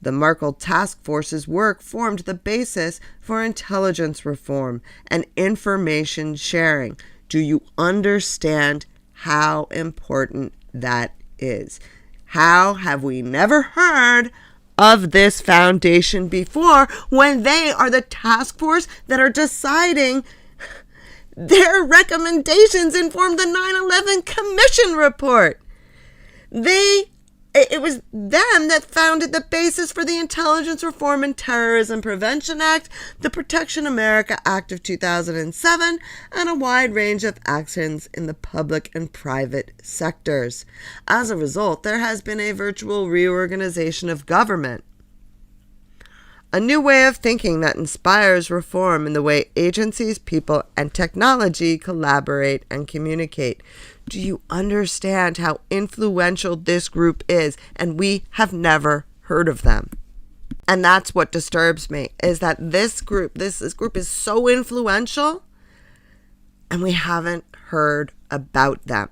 The Markle Task Force's work formed the basis for intelligence reform and information sharing. Do you understand how important that is? How have we never heard of this foundation before when they are the task force that are deciding their recommendations inform the 9/11 Commission report? It was them that founded the basis for the Intelligence Reform and Terrorism Prevention Act, the Protection America Act of 2007, and a wide range of actions in the public and private sectors. As a result, there has been a virtual reorganization of government. A new way of thinking that inspires reform in the way agencies, people, and technology collaborate and communicate. Do you understand how influential this group is? And we have never heard of them. And that's what disturbs me, is that this group is so influential and we haven't heard about them.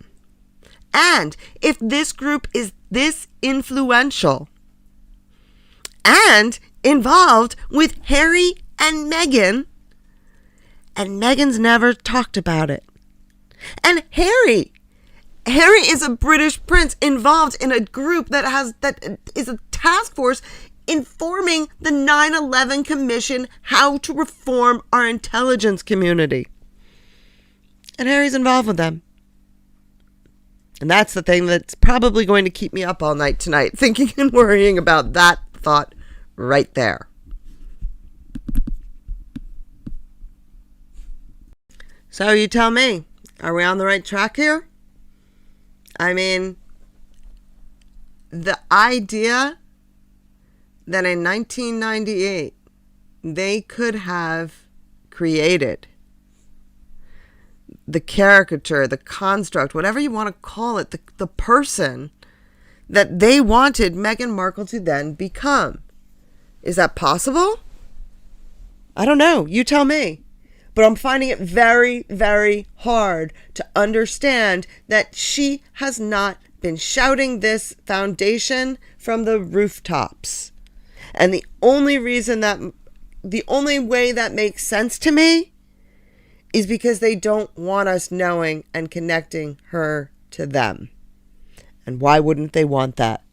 And if this group is this influential and involved with Harry and Meghan, and Meghan's never talked about it. And Harry is a British prince involved in a group that is a task force informing the 9/11 Commission how to reform our intelligence community. And Harry's involved with them. And that's the thing that's probably going to keep me up all night tonight, thinking and worrying about that thought right there. So you tell me, are we on the right track here? I mean, the idea that in 1998 they could have created the caricature, the construct, whatever you want to call it, the person that they wanted Meghan Markle to then become. Is that possible? I don't know. You tell me. But I'm finding it very, very hard to understand that she has not been shouting this foundation from the rooftops. And the only way that makes sense to me is because they don't want us knowing and connecting her to them. And why wouldn't they want that?